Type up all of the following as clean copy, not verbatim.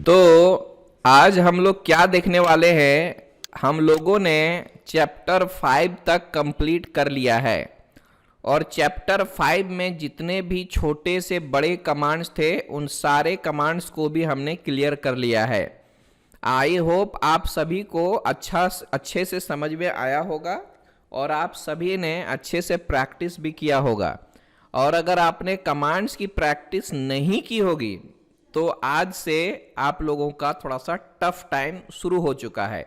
तो आज हम लोग क्या देखने वाले हैं। हम लोगों ने चैप्टर 5 तक कंप्लीट कर लिया है और चैप्टर 5 में जितने भी छोटे से बड़े कमांड्स थे उन सारे कमांड्स को भी हमने क्लियर कर लिया है। आई होप आप सभी को अच्छे से समझ में आया होगा और आप सभी ने अच्छे से प्रैक्टिस भी किया होगा। और अगर आपने कमांड्स की प्रैक्टिस नहीं की होगी तो आज से आप लोगों का थोड़ा सा टफ टाइम शुरू हो चुका है,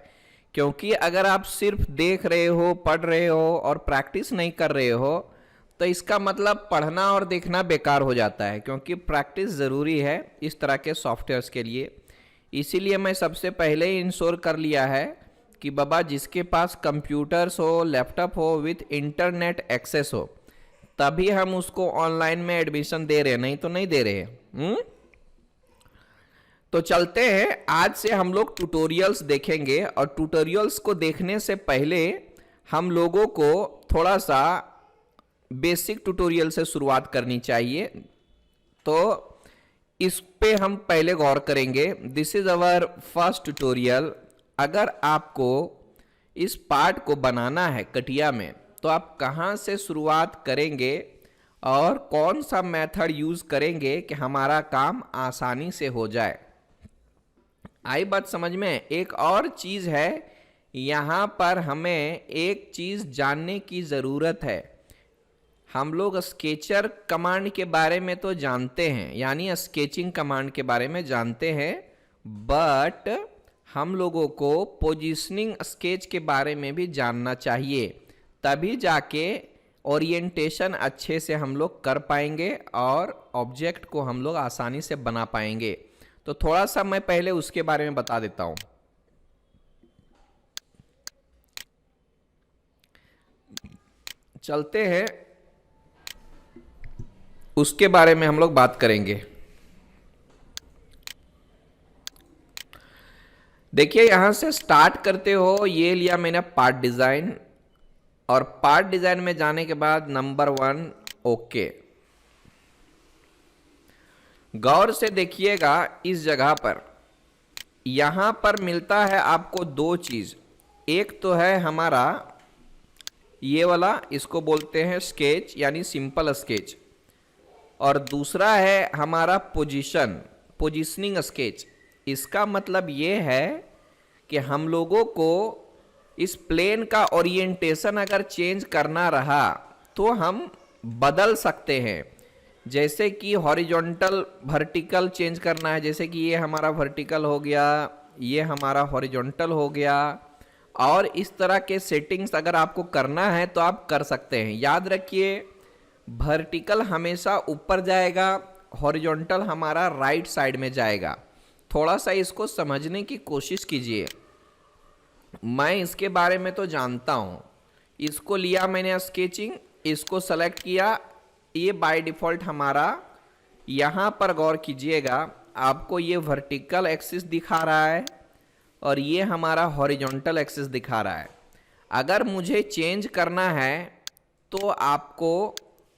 क्योंकि अगर आप सिर्फ देख रहे हो, पढ़ रहे हो और प्रैक्टिस नहीं कर रहे हो तो इसका मतलब पढ़ना और देखना बेकार हो जाता है, क्योंकि प्रैक्टिस ज़रूरी है इस तरह के सॉफ्टवेयर्स के लिए। इसीलिए मैं सबसे पहले ही इंश्योर कर लिया है कि बाबा जिसके पास कंप्यूटर्स हो, लैपटॉप हो विथ इंटरनेट एक्सेस हो, तभी हम उसको ऑनलाइन में एडमिशन दे रहे हैं, नहीं तो नहीं दे रहे हैं। तो चलते हैं, आज से हम लोग ट्यूटोरियल्स देखेंगे और ट्यूटोरियल्स को देखने से पहले हम लोगों को थोड़ा सा बेसिक ट्यूटोरियल से शुरुआत करनी चाहिए। तो इस पे हम पहले गौर करेंगे। This is our first tutorial. अगर आपको इस पार्ट को बनाना है कटिया में तो आप कहाँ से शुरुआत करेंगे और कौन सा मेथड यूज करेंगे कि हमारा काम आसानी से हो जाए। आई बात समझ में। एक और चीज है, यहाँ पर हमें एक चीज जानने की जरूरत है। हम लोग स्केचर कमांड के बारे में तो जानते हैं, यानी स्केचिंग कमांड के बारे में जानते हैं, बट हम लोगों को पोजीशनिंग स्केच के बारे में भी जानना चाहिए, तभी जाके ओरिएंटेशन अच्छे से हम लोग कर पाएंगे और ऑब्जेक्ट को हम लोग आसानी से बना पाएंगे। तो थोड़ा सा मैं पहले उसके बारे में बता देता हूं। चलते हैं, उसके बारे में हम लोग बात करेंगे। देखिए यहां से स्टार्ट करते हो, ये लिया मैंने पार्ट डिजाइन, और पार्ट डिजाइन में जाने के बाद नंबर 1 ओके। गौर से देखिएगा, इस जगह पर यहां पर मिलता है आपको दो चीज। एक तो है हमारा ये वाला, इसको बोलते हैं स्केच यानी सिंपल स्केच, और दूसरा है हमारा पोजीशनिंग स्केच। इसका मतलब ये है कि हम लोगों को इस प्लेन का ओरिएंटेशन अगर चेंज करना रहा तो हम बदल सकते हैं। जैसे कि हॉरिजॉन्टल वर्टिकल चेंज करना है, जैसे कि ये हमारा वर्टिकल हो गया, ये हमारा हॉरिजॉन्टल हो गया, और इस तरह के सेटिंग्स अगर आपको करना है तो आप कर सकते हैं। याद रखिए, वर्टिकल हमेशा ऊपर जाएगा, हॉरिजॉन्टल हमारा राइट साइड में जाएगा। थोड़ा सा इसको समझने की कोशिश कीजिए। मैं इसके बारे में तो जानता हूं। इसको लिया मैंने स्केचिंग, इसको सेलेक्ट किया, ये बाय डिफॉल्ट हमारा, यहां पर गौर कीजिएगा, आपको ये वर्टिकल एक्सिस दिखा रहा है और ये हमारा हॉरिजॉन्टल एक्सिस दिखा रहा है। अगर मुझे चेंज करना है तो आपको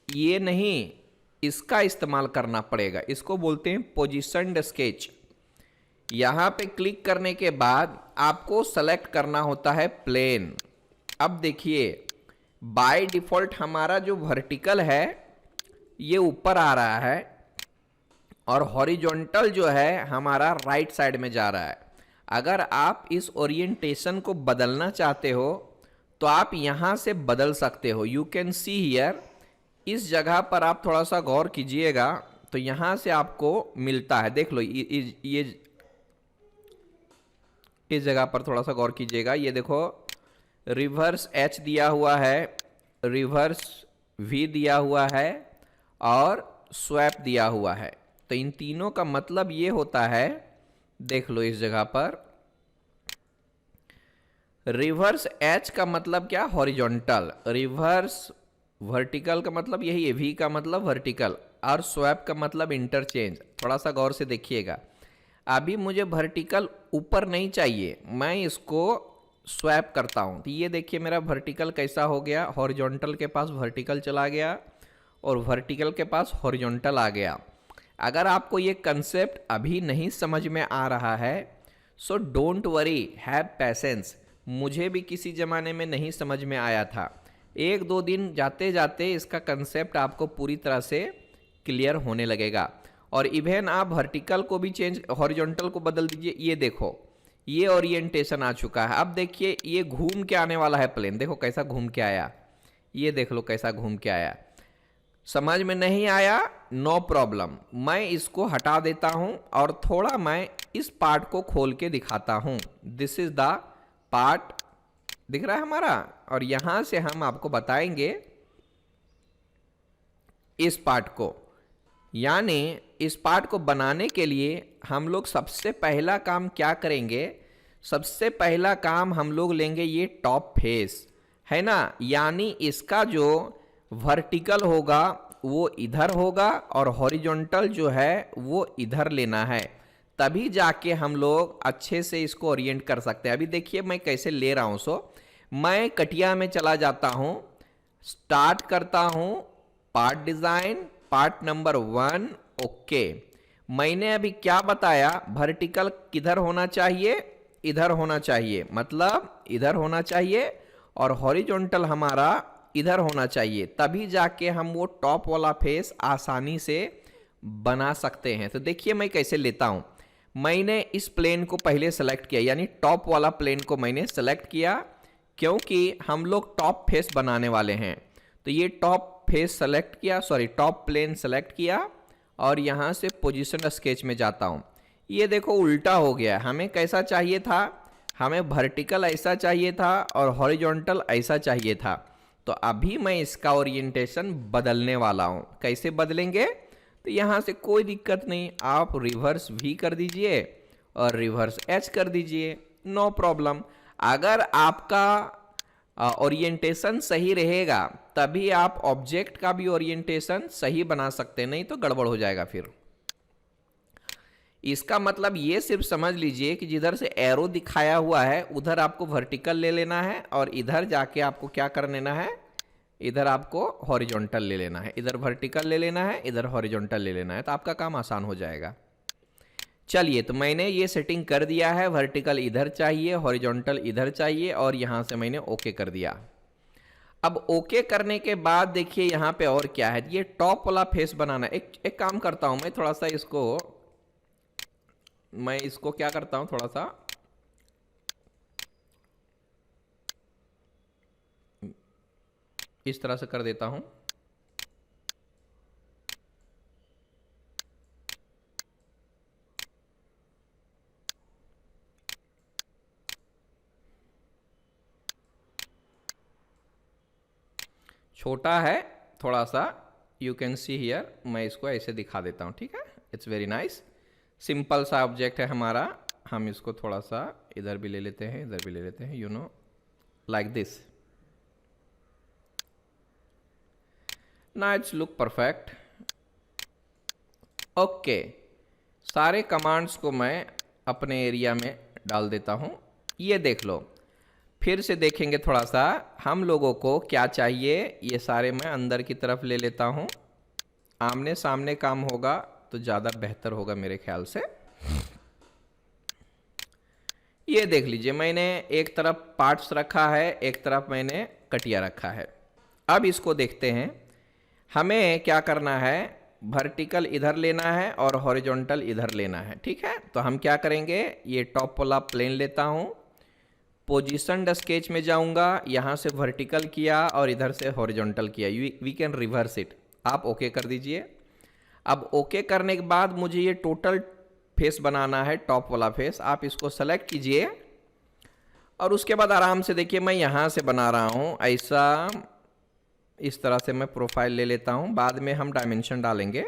ये नहीं, इसका इस्तेमाल करना पड़ेगा। इसको बोलते हैं पोजीशन्ड स्केच। यहां पे क्लिक करने के बाद आपको सेलेक्ट करना होता है प्लेन। अब देखिए, बाय डिफॉल्ट हमारा जो वर्टिकल है ये ऊपर आ रहा है और हॉरिजॉन्टल जो है हमारा राइट साइड में जा रहा है। अगर आप इस ओरिएंटेशन को बदलना चाहते हो तो आप यहां से बदल सकते हो। यू कैन सी हियर, इस जगह पर आप थोड़ा सा गौर कीजिएगा तो यहां से आपको मिलता है। देख लो, ये इस जगह पर थोड़ा सा गौर कीजिएगा, ये देखो रिवर्स एच दिया हुआ है, रिवर्स वी दिया हुआ है और स्वैप दिया हुआ है। तो इन तीनों का मतलब ये होता है, देख लो इस जगह पर रिवर्स एच का मतलब क्या, हॉरिजॉन्टल। रिवर्स वर्टिकल का मतलब यही है, वी का मतलब वर्टिकल, और स्वैप का मतलब इंटरचेंज। थोड़ा सा गौर से देखिएगा। अभी मुझे वर्टिकल ऊपर नहीं चाहिए, मैं इसको स्वैप करता हूं तो ये देखिए मेरा वर्टिकल कैसा हो गया, हॉरिजॉन्टल के पास वर्टिकल चला गया और वर्टिकल के पास हॉरिजॉन्टल आ गया। अगर आपको ये कंसेप्ट अभी नहीं समझ में आ रहा है, so don't worry, have patience. मुझे भी किसी ज़माने में नहीं समझ में आया था। एक दो दिन जाते जाते इसका कंसेप्ट आपको पूरी तरह से क्लियर होने लगेगा। और इवन आप वर्टिकल को भी चेंज, हॉरिजॉन्टल को बदल दीजिए। ये देखो, ये ओरिएंटेशन आ चुका है। अब देखिए ये घूम के आने वाला है प्लेन, देखो कैसा घूम के आया। ये देख लो कैसा घूम के आया। समझ में नहीं आया, नो प्रॉब्लम, मैं इसको हटा देता हूं और थोड़ा मैं इस पार्ट को खोल के दिखाता हूं। दिस इज द पार्ट, दिख रहा है हमारा। और यहां से हम आपको बताएंगे इस पार्ट को, यानी इस पार्ट को बनाने के लिए हम लोग सबसे पहला काम क्या करेंगे? सबसे पहला काम हम लोग लेंगे ये टॉप फेस, है ना, यानी इसका जो वर्टिकल होगा वो इधर होगा और हॉरिजॉन्टल जो है वो इधर लेना है, तभी जाके हम लोग अच्छे से इसको ओरिएंट कर सकते हैं। अभी देखिए मैं कैसे ले रहा हूं। मैं कटिया में चला जाता हूं, स्टार्ट करता हूं part design, part number 1। Okay, मैंने अभी क्या बताया? वर्टिकल किधर होना चाहिए? इधर होना चाहिए, मतलब इधर होना चाहिए, और हॉरिजॉन्टल हमारा इधर होना चाहिए, तभी जाके हम वो टॉप वाला फेस आसानी से बना सकते हैं। तो देखिए मैं कैसे लेता हूं। मैंने इस प्लेन को पहले सेलेक्ट किया, यानी टॉप वाला प्लेन को मैंने सेलेक्ट किया, क्योंकि हम लोग टॉप फेस बनाने वाले हैं। तो ये टॉप फेस सेलेक्ट किया, सॉरी टॉप प्लेन सेलेक्ट किया, और यहां से पोजीशन स्केच में जाता हूं। ये देखो उल्टा हो गया। हमें कैसा चाहिए था? हमें वर्टिकल ऐसा चाहिए था और हॉरिजॉन्टल ऐसा चाहिए था। तो अभी मैं इसका ओरिएंटेशन बदलने वाला हूं। कैसे बदलेंगे? तो यहां से कोई दिक्कत नहीं, आप रिवर्स भी कर दीजिए और रिवर्स एच कर दीजिए, नो प्रॉब्लम। अगर आपका ओरिएंटेशन सही रहेगा तभी आप ऑब्जेक्ट का भी ओरिएंटेशन सही बना सकते हैं, नहीं तो गड़बड़ हो जाएगा फिर। इसका मतलब ये सिर्फ समझ लीजिए कि जिधर से एरो दिखाया हुआ है उधर आपको वर्टिकल ले लेना है, और इधर जाके आपको क्या कर लेना है? इधर आपको हॉरिजॉन्टल ले लेना है। इधर वर्टिकल ले लेना है, इधर हॉरिजॉन्टल ले लेना है, तो आपका काम आसान हो जाएगा। चलिए, तो मैंने ये सेटिंग कर दिया है, वर्टिकल इधर चाहिए, हॉरिजॉन्टल इधर चाहिए, और यहां से मैंने ओके कर दिया। अब ओके करने के बाद देखिए यहां पे और क्या है, ये टॉप वाला फेस बनाना। एक काम करता हूं, मैं थोड़ा सा इसको क्या करता हूं, थोड़ा सा इस तरह से कर देता हूं। छोटा है थोड़ा सा, यू कैन सी हियर, मैं इसको ऐसे दिखा देता हूं, ठीक है। इट्स वेरी नाइस, सिंपल सा ऑब्जेक्ट है हमारा। हम इसको थोड़ा सा इधर भी ले लेते हैं, इधर भी ले लेते हैं, यू नो, लाइक दिस। ना इट्स लुक परफेक्ट। ओके, सारे कमांड्स को मैं अपने एरिया में डाल देता हूं। ये देख लो, फिर से देखेंगे थोड़ा सा हम लोगों को क्या चाहिए। ये सारे मैं अंदर की तरफ ले लेता हूं, आमने सामने काम होगा तो ज़्यादा बेहतर होगा मेरे ख्याल से। ये देख लीजिए, मैंने एक तरफ पार्ट्स रखा है, एक तरफ मैंने कटिया रखा है। अब इसको देखते हैं, हमें क्या करना है? वर्टिकल इधर लेना है और हॉरिजॉन्टल इधर लेना है, ठीक है। तो हम क्या करेंगे, ये टॉप वाला प्लेन लेता हूं, पोजीशन स्केच में जाऊंगा, यहां से वर्टिकल किया और इधर से हॉरिजॉन्टल किया। We can reverse it. आप ओके कर दीजिए। अब ओके करने के बाद मुझे ये टोटल फेस बनाना है, टॉप वाला फेस। आप इसको सेलेक्ट कीजिए और उसके बाद आराम से देखिए मैं यहां से बना रहा हूं ऐसा, इस तरह से मैं प्रोफाइल ले लेता हूं, बाद में हम डायमेंशन डालेंगे।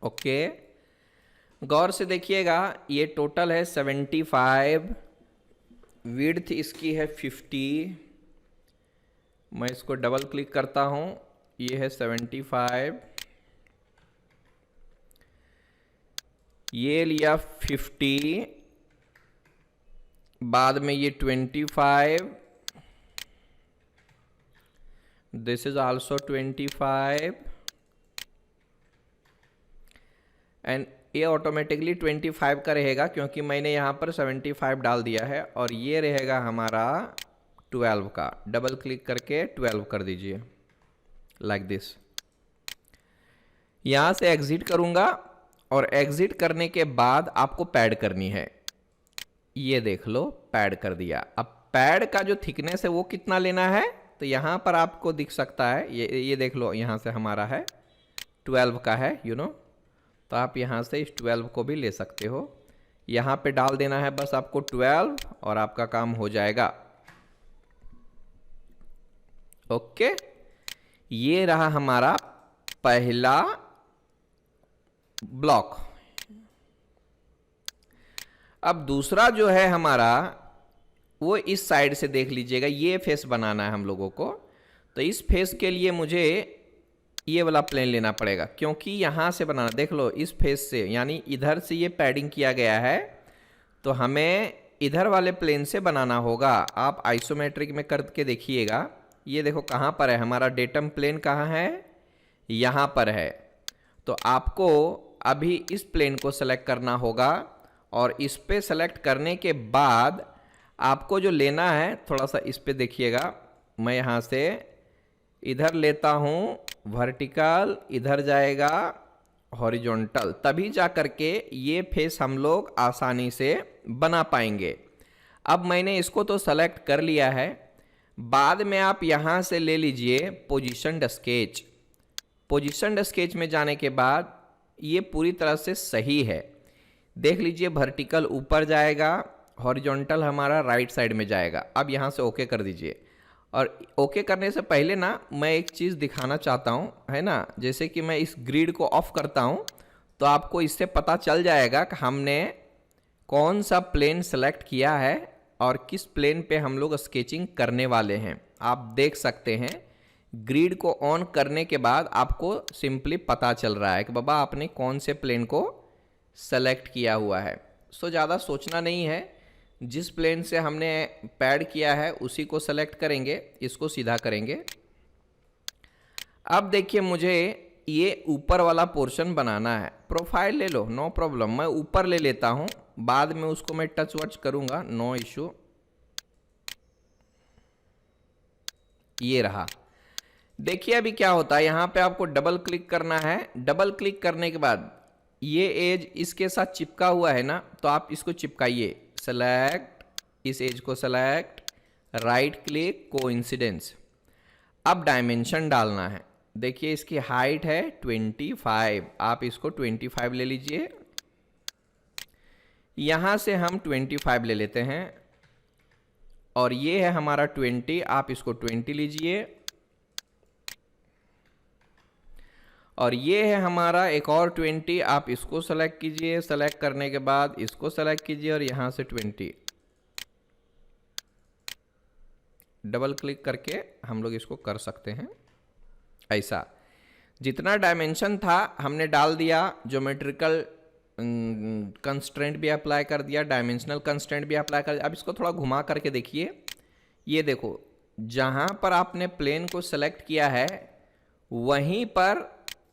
ओके, गौर से देखिएगा, ये टोटल है 75, विड्थ इसकी है 50। मैं इसको डबल क्लिक करता हूं, ये है 75, ये लिया 50, बाद में ये 25, दिस इज आल्सो 25 एंड ये ऑटोमेटिकली 25 का रहेगा क्योंकि मैंने यहाँ पर 75 डाल दिया है। और ये रहेगा हमारा 12 का। डबल क्लिक करके 12 कर दीजिए लाइक दिस। यहाँ से एग्जिट करूँगा और एग्जिट करने के बाद आपको पैड करनी है। ये देख लो पैड कर दिया। अब पैड का जो थिकनेस है वो कितना लेना है तो यहाँ पर आपको दिख सकता है, ये देख लो, यहाँ से हमारा है 12 का है तो आप यहाँ से इस 12 को भी ले सकते हो। यहाँ पे डाल देना है बस आपको 12 और आपका काम हो जाएगा। ओके, ये रहा हमारा पहला ब्लॉक। अब दूसरा जो है हमारा वो इस साइड से देख लीजिएगा, ये फेस बनाना है हम लोगों को। तो इस फेस के लिए मुझे ये वाला प्लेन लेना पड़ेगा क्योंकि यहाँ से बनाना, देख लो इस फेस से, यानी इधर से ये पैडिंग किया गया है तो हमें इधर वाले प्लेन से बनाना होगा। आप आइसोमेट्रिक में करके देखिएगा। ये देखो कहाँ पर है हमारा डेटम प्लेन, कहाँ है, यहाँ पर है। तो आपको अभी इस प्लेन को सेलेक्ट करना होगा और इस पे सेलेक्ट करने के बाद आपको जो लेना है, थोड़ा सा इस पे देखिएगा, मैं यहाँ से इधर लेता हूँ वर्टिकल, इधर जाएगा हॉरिजॉन्टल, तभी जा करके ये फेस हम लोग आसानी से बना पाएंगे। अब मैंने इसको तो सेलेक्ट कर लिया है, बाद में आप यहाँ से ले लीजिए पोजीशनड स्केच। पोजीशनड स्केच में जाने के बाद ये पूरी तरह से सही है, देख लीजिए वर्टिकल ऊपर जाएगा, हॉरिजॉन्टल हमारा राइट साइड में जाएगा। अब यहाँ से ओके कर दीजिए। और ओके करने से पहले ना मैं एक चीज़ दिखाना चाहता हूँ, है ना, जैसे कि मैं इस ग्रिड को ऑफ करता हूँ तो आपको इससे पता चल जाएगा कि हमने कौन सा प्लेन सेलेक्ट किया है और किस प्लेन पे हम लोग स्केचिंग करने वाले हैं। आप देख सकते हैं ग्रिड को ऑन करने के बाद आपको सिंपली पता चल रहा है कि बाबा आपने कौन से प्लेन को सेलेक्ट किया हुआ है। सो ज़्यादा सोचना नहीं है, जिस प्लेन से हमने पैड किया है उसी को सेलेक्ट करेंगे, इसको सीधा करेंगे। अब देखिए मुझे ये ऊपर वाला पोर्शन बनाना है। प्रोफाइल ले लो, नो प्रॉब्लम, मैं ऊपर ले लेता हूँ, बाद में उसको मैं टच वच करूँगा, नो इशू। ये रहा। देखिए अभी क्या होता है, यहाँ पे आपको डबल क्लिक करना है। डबल क्लिक करने के बाद ये एज इसके साथ चिपका हुआ है ना, तो आप इसको चिपकाइए, सेलेक्ट, इस एज को सेलेक्ट, राइट क्लिक, कोइंसिडेंस। अब डायमेंशन डालना है। देखिए इसकी हाइट है 25, आप इसको 25 ले लीजिए। यहाँ से हम 25 ले लेते हैं और ये है हमारा 20, आप इसको 20 लीजिए। और ये है हमारा एक और 20, आप इसको सेलेक्ट कीजिए। सेलेक्ट करने के बाद इसको सेलेक्ट कीजिए और यहाँ से 20 डबल क्लिक करके हम लोग इसको कर सकते हैं। ऐसा जितना डायमेंशन था हमने डाल दिया, ज्योमेट्रिकल कंस्ट्रेंट भी अप्लाई कर दिया, डायमेंशनल कंस्ट्रेंट भी अप्लाई कर दिया। अब इसको थोड़ा घुमा करके देखिए, ये देखो जहाँ पर आपने प्लेन को सेलेक्ट किया है वहीं पर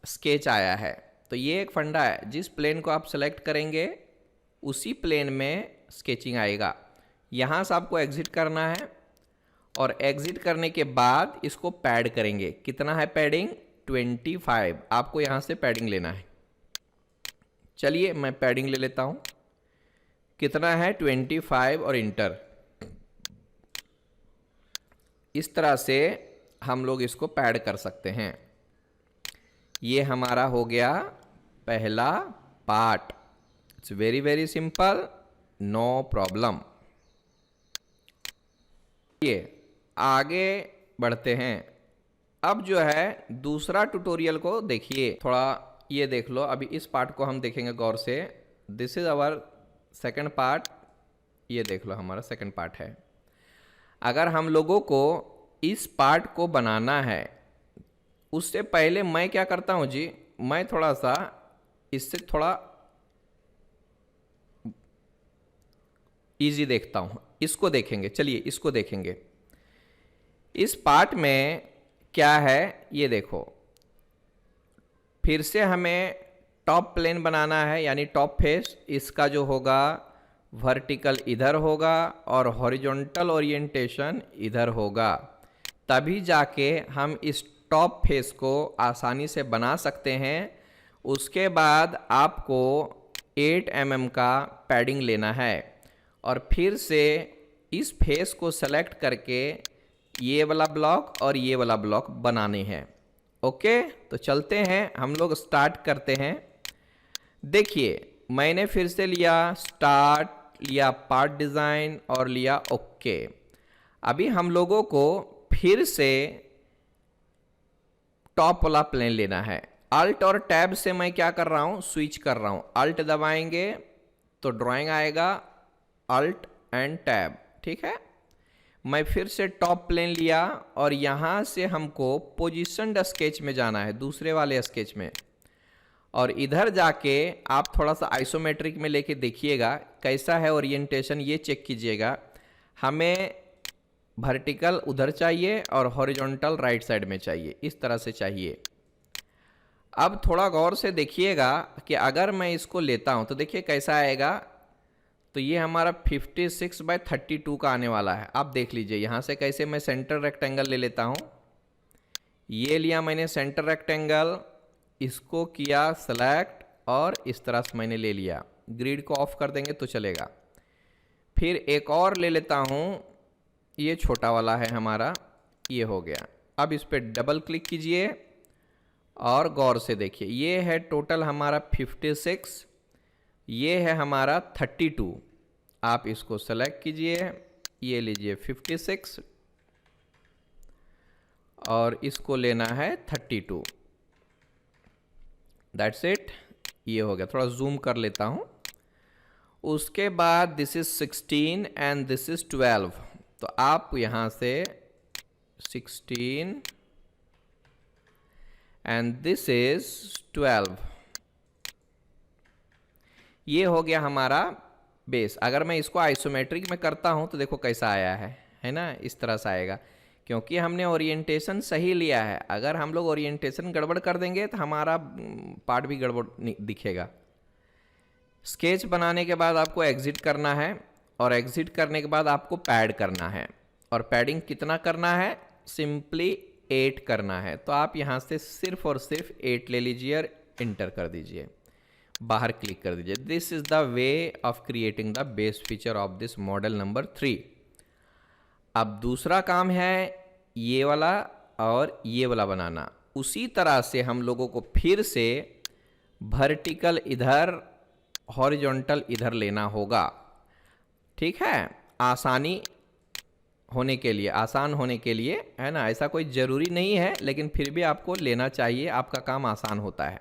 स्केच आया है। तो ये एक फंडा है, जिस प्लेन को आप सेलेक्ट करेंगे उसी प्लेन में स्केचिंग आएगा। यहाँ से आपको एग्जिट करना है और एग्जिट करने के बाद इसको पैड करेंगे। कितना है पैडिंग? 25। आपको यहाँ से पैडिंग लेना है। चलिए मैं पैडिंग ले लेता हूँ। कितना है? 25 और इंटर। इस तरह से हम लोग इसको पैड कर सकते हैं। ये हमारा हो गया पहला part. It's very very simple, no problem. ये आगे बढ़ते हैं। अब जो है दूसरा ट्यूटोरियल को देखिए, थोड़ा ये देख लो। अभी इस पार्ट को हम देखेंगे गौर से। This is our second part. ये देख लो हमारा सेकंड पार्ट है। अगर हम लोगों को इस पार्ट को बनाना है, उससे पहले मैं क्या करता हूं जी, मैं थोड़ा सा इससे थोड़ा इजी देखता हूँ, इसको देखेंगे। चलिए इसको देखेंगे। इस पार्ट में क्या है ये देखो, फिर से हमें टॉप प्लेन बनाना है, यानी टॉप फेस। इसका जो होगा वर्टिकल इधर होगा और हॉरिजॉन्टल ओरिएंटेशन इधर होगा, तभी जाके हम इस टॉप फेस को आसानी से बना सकते हैं। उसके बाद आपको 8 mm का पैडिंग लेना है और फिर से इस फेस को सेलेक्ट करके ये वाला ब्लॉक और ये वाला ब्लॉक बनाने हैं। ओके, तो चलते हैं, हम लोग स्टार्ट करते हैं। देखिए मैंने फिर से लिया स्टार्ट, लिया पार्ट डिज़ाइन और लिया ओके। अभी हम लोगों को फिर से टॉप वाला प्लेन लेना है। अल्ट और टैब से मैं क्या कर रहा हूँ, स्विच कर रहा हूँ। अल्ट दबाएंगे तो ड्राइंग आएगा, अल्ट एंड टैब, ठीक है। मैं फिर से टॉप प्लेन लिया और यहाँ से हमको पोजिशन्ड स्केच में जाना है, दूसरे वाले स्केच में। और इधर जाके आप थोड़ा सा आइसोमेट्रिक में लेके देखिएगा कैसा है ओरिएंटेशन, ये चेक कीजिएगा। हमें वर्टिकल उधर चाहिए और हॉरिजॉन्टल राइट साइड में चाहिए, इस तरह से चाहिए। अब थोड़ा गौर से देखिएगा कि अगर मैं इसको लेता हूँ तो देखिए कैसा आएगा। तो ये हमारा 56/32 का आने वाला है। आप देख लीजिए यहाँ से कैसे मैं सेंटर रेक्टेंगल ले लेता हूँ। ये लिया मैंने सेंटर रेक्टेंगल, इसको किया सेलेक्ट और इस तरह से मैंने ले लिया। ग्रिड को ऑफ कर देंगे तो चलेगा। फिर एक और ले लेता हूँ, ये छोटा वाला है हमारा, ये हो गया। अब इस पर डबल क्लिक कीजिए और गौर से देखिए, ये है टोटल हमारा 56, ये है हमारा 32। आप इसको सेलेक्ट कीजिए, ये लीजिए 56 और इसको लेना है 32। दैट्स इट, ये हो गया। थोड़ा जूम कर लेता हूँ। उसके बाद this is 16 and this is 12। तो आप यहाँ से 16 एंड दिस इज 12, ये हो गया हमारा बेस। अगर मैं इसको आइसोमेट्रिक में करता हूँ तो देखो कैसा आया है ना, इस तरह से आएगा, क्योंकि हमने ओरिएंटेशन सही लिया है। अगर हम लोग ओरिएंटेशन गड़बड़ कर देंगे तो हमारा पार्ट भी गड़बड़ दिखेगा। स्केच बनाने के बाद आपको एग्जिट करना है और एग्जिट करने के बाद आपको पैड करना है। और पैडिंग कितना करना है, सिंपली 8 करना है। तो आप यहाँ से सिर्फ और सिर्फ 8 ले लीजिए और इंटर कर दीजिए, बाहर क्लिक कर दीजिए। This is the way of creating the base feature of this model number 3। अब दूसरा काम है ये वाला और ये वाला बनाना। उसी तरह से हम लोगों को फिर से वर्टिकल इधर, हॉरिजॉन्टल इधर लेना होगा, ठीक है। आसानी होने के लिए, आसान होने के लिए, है ना। ऐसा कोई ज़रूरी नहीं है, लेकिन फिर भी आपको लेना चाहिए, आपका काम आसान होता है।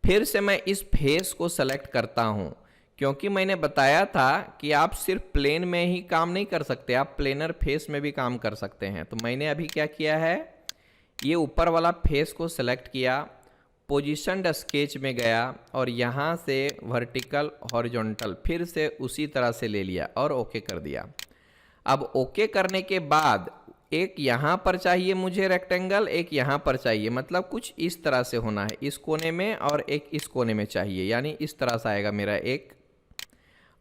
फिर से मैं इस फेस को सेलेक्ट करता हूँ, क्योंकि मैंने बताया था कि आप सिर्फ प्लेन में ही काम नहीं कर सकते, आप प्लेनर फेस में भी काम कर सकते हैं। तो मैंने अभी क्या किया है, ये ऊपर वाला फेस को सेलेक्ट किया, पोजिशन्ड स्केच में गया और यहाँ से वर्टिकल हॉरिजॉन्टल फिर से उसी तरह से ले लिया और ओके कर दिया। अब ओके करने के बाद एक यहाँ पर चाहिए मुझे रेक्टेंगल, एक यहाँ पर चाहिए, मतलब कुछ इस तरह से होना है, इस कोने में और एक इस कोने में चाहिए। यानी इस तरह से आएगा मेरा एक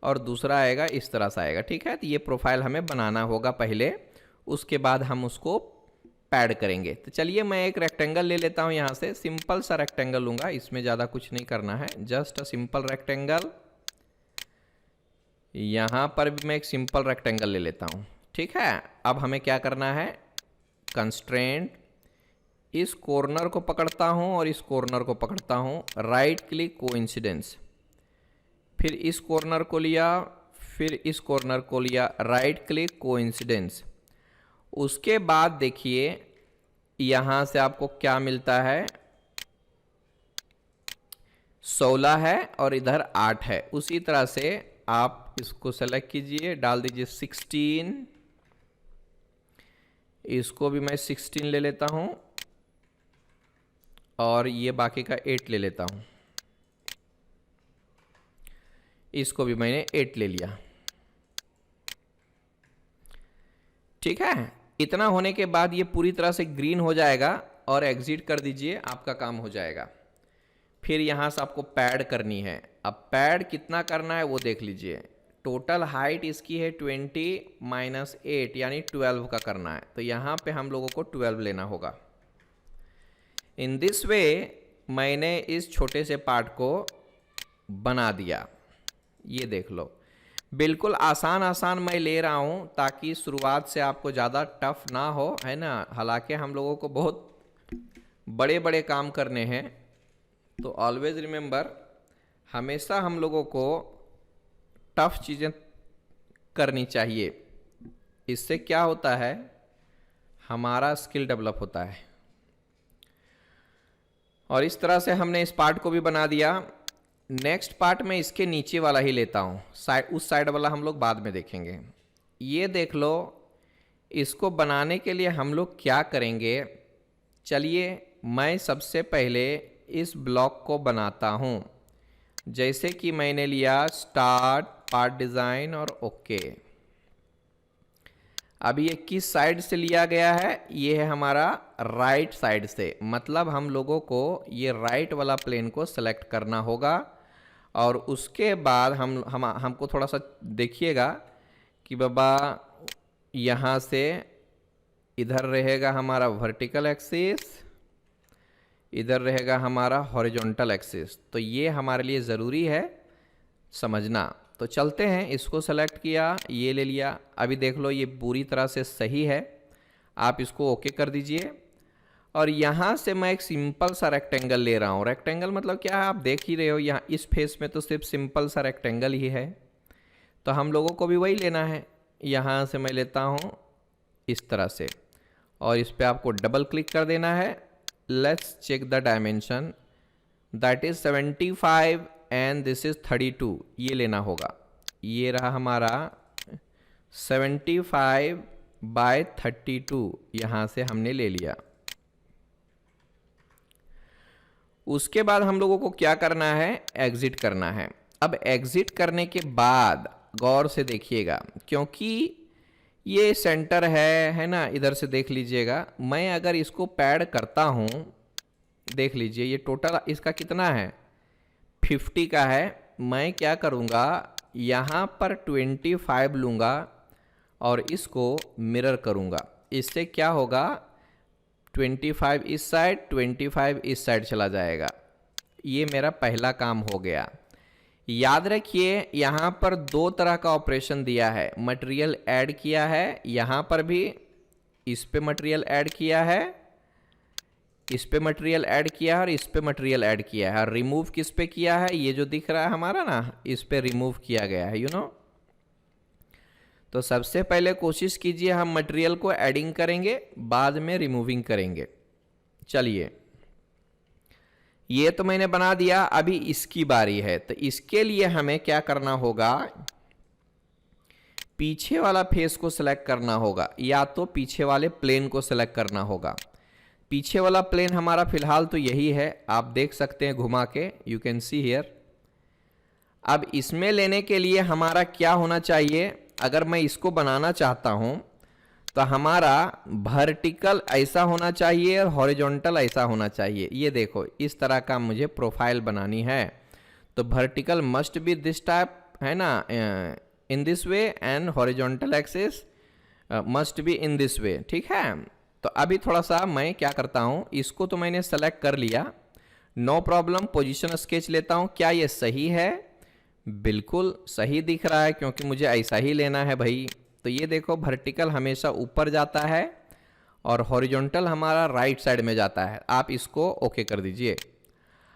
और दूसरा आएगा इस तरह से आएगा, ठीक है। तो ये प्रोफाइल हमें बनाना होगा पहले, उसके बाद हम उसको पैड करेंगे। तो चलिए मैं एक रेक्टेंगल ले लेता हूँ यहाँ से, सिंपल सा रेक्टेंगल लूँगा, इसमें ज़्यादा कुछ नहीं करना है, जस्ट अ सिंपल रेक्टेंगल। यहाँ पर भी मैं एक सिंपल रेक्टेंगल ले लेता हूँ, ठीक है। अब हमें क्या करना है, कंस्ट्रेंट, इस कॉर्नर को पकड़ता हूँ और इस कॉर्नर को पकड़ता हूँ, राइट क्लिक कोइंसिडेंस, फिर इस कॉर्नर को लिया, फिर इस कॉर्नर को लिया, राइट क्लिक कोइंसिडेंस। उसके बाद देखिए यहाँ से आपको क्या मिलता है, 16 है और इधर 8 है। उसी तरह से आप इसको सेलेक्ट कीजिए, डाल दीजिए 16, इसको भी मैं 16 ले लेता हूँ और ये बाकी का 8 ले लेता हूँ, इसको भी मैंने 8 ले लिया। ठीक है। इतना होने के बाद ये पूरी तरह से ग्रीन हो जाएगा और एग्जिट कर दीजिए, आपका काम हो जाएगा। फिर यहाँ से आपको पैड करनी है। अब पैड कितना करना है वो देख लीजिए। टोटल हाइट इसकी है 20 - 8 यानी 12 का करना है, तो यहाँ पे हम लोगों को 12 लेना होगा। इन दिस वे मैंने इस छोटे से पार्ट को बना दिया। ये देख लो, बिल्कुल आसान आसान मैं ले रहा हूँ ताकि शुरुआत से आपको ज़्यादा टफ ना हो, है ना। हालांकि हम लोगों को बहुत बड़े बड़े काम करने हैं, तो ऑलवेज रिमेंबर, हमेशा हम लोगों को टफ चीज़ें करनी चाहिए। इससे क्या होता है, हमारा स्किल डेवलप होता है। और इस तरह से हमने इस पार्ट को भी बना दिया। नेक्स्ट पार्ट में इसके नीचे वाला ही लेता हूँ, उस साइड वाला हम लोग बाद में देखेंगे। ये देख लो, इसको बनाने के लिए हम लोग क्या करेंगे। चलिए मैं सबसे पहले इस ब्लॉक को बनाता हूँ। जैसे कि मैंने लिया स्टार्ट, पार्ट डिज़ाइन और ओके। अब ये किस साइड से लिया गया है, ये है हमारा राइट साइड से। मतलब हम लोगों को ये राइट वाला प्लेन को सेलेक्ट करना होगा। और उसके बाद हमको थोड़ा सा देखिएगा कि बाबा यहाँ से इधर रहेगा हमारा वर्टिकल एक्सिस, इधर रहेगा हमारा हॉरिजॉन्टल एक्सिस। तो ये हमारे लिए ज़रूरी है समझना। तो चलते हैं, इसको सेलेक्ट किया, ये ले लिया। अभी देख लो ये पूरी तरह से सही है, आप इसको ओके कर दीजिए। और यहाँ से मैं एक सिंपल सा रेक्टेंगल ले रहा हूँ। रेक्टेंगल मतलब क्या है, आप देख ही रहे हो, यहाँ इस फेस में तो सिर्फ सिंपल सा रेक्टेंगल ही है, तो हम लोगों को भी वही लेना है। यहाँ से मैं लेता हूँ इस तरह से, और इस पर आपको डबल क्लिक कर देना है। Let's check the dimension, that is 75 and this is 32। ये लेना होगा। ये रहा हमारा 75 बाय 32, यहाँ से हमने ले लिया। उसके बाद हम लोगों को क्या करना है, एग्जिट करना है। अब एग्जिट करने के बाद गौर से देखिएगा, क्योंकि ये सेंटर है ना, इधर से देख लीजिएगा। मैं अगर इसको पैड करता हूँ, देख लीजिए ये टोटल इसका कितना है, 50 का है। मैं क्या करूँगा, यहाँ पर 25 लूँगा और इसको मिरर करूँगा। इससे क्या होगा, 25 इस साइड, 25 इस साइड चला जाएगा। ये मेरा पहला काम हो गया। याद रखिए यहाँ पर दो तरह का ऑपरेशन दिया है। मटेरियल ऐड किया है, यहाँ पर भी इस पे मटेरियल ऐड किया है, इस पे मटेरियल ऐड किया है और इस पे मटेरियल ऐड किया है। और रिमूव किस पे किया है, ये जो दिख रहा है हमारा ना, इस पे रिमूव किया गया है, यू नो। तो सबसे पहले कोशिश कीजिए हम मटेरियल को ऐडिंग करेंगे, बाद में रिमूविंग करेंगे। चलिए, ये तो मैंने बना दिया, अभी इसकी बारी है। तो इसके लिए हमें क्या करना होगा, पीछे वाला फेस को सिलेक्ट करना होगा, या तो पीछे वाले प्लेन को सिलेक्ट करना होगा। पीछे वाला प्लेन हमारा फिलहाल तो यही है, आप देख सकते हैं घुमा के, यू कैन सी हियर। अब इसमें लेने के लिए हमारा क्या होना चाहिए, अगर मैं इसको बनाना चाहता हूं तो हमारा वर्टिकल ऐसा होना चाहिए और हॉरिजॉन्टल ऐसा होना चाहिए। ये देखो, इस तरह का मुझे प्रोफाइल बनानी है, तो vertical must be this type, है ना, इन this way, and horizontal axis must be in this वे। ठीक है। तो अभी थोड़ा सा मैं क्या करता हूँ, इसको तो मैंने सेलेक्ट कर लिया, नो प्रॉब्लम। पोजीशन स्केच लेता हूँ। क्या ये सही है, बिल्कुल सही दिख रहा है, क्योंकि मुझे ऐसा ही लेना है भाई। तो ये देखो, वर्टिकल हमेशा ऊपर जाता है और हॉरिजॉन्टल हमारा राइट साइड में जाता है। आप इसको ओके कर दीजिए।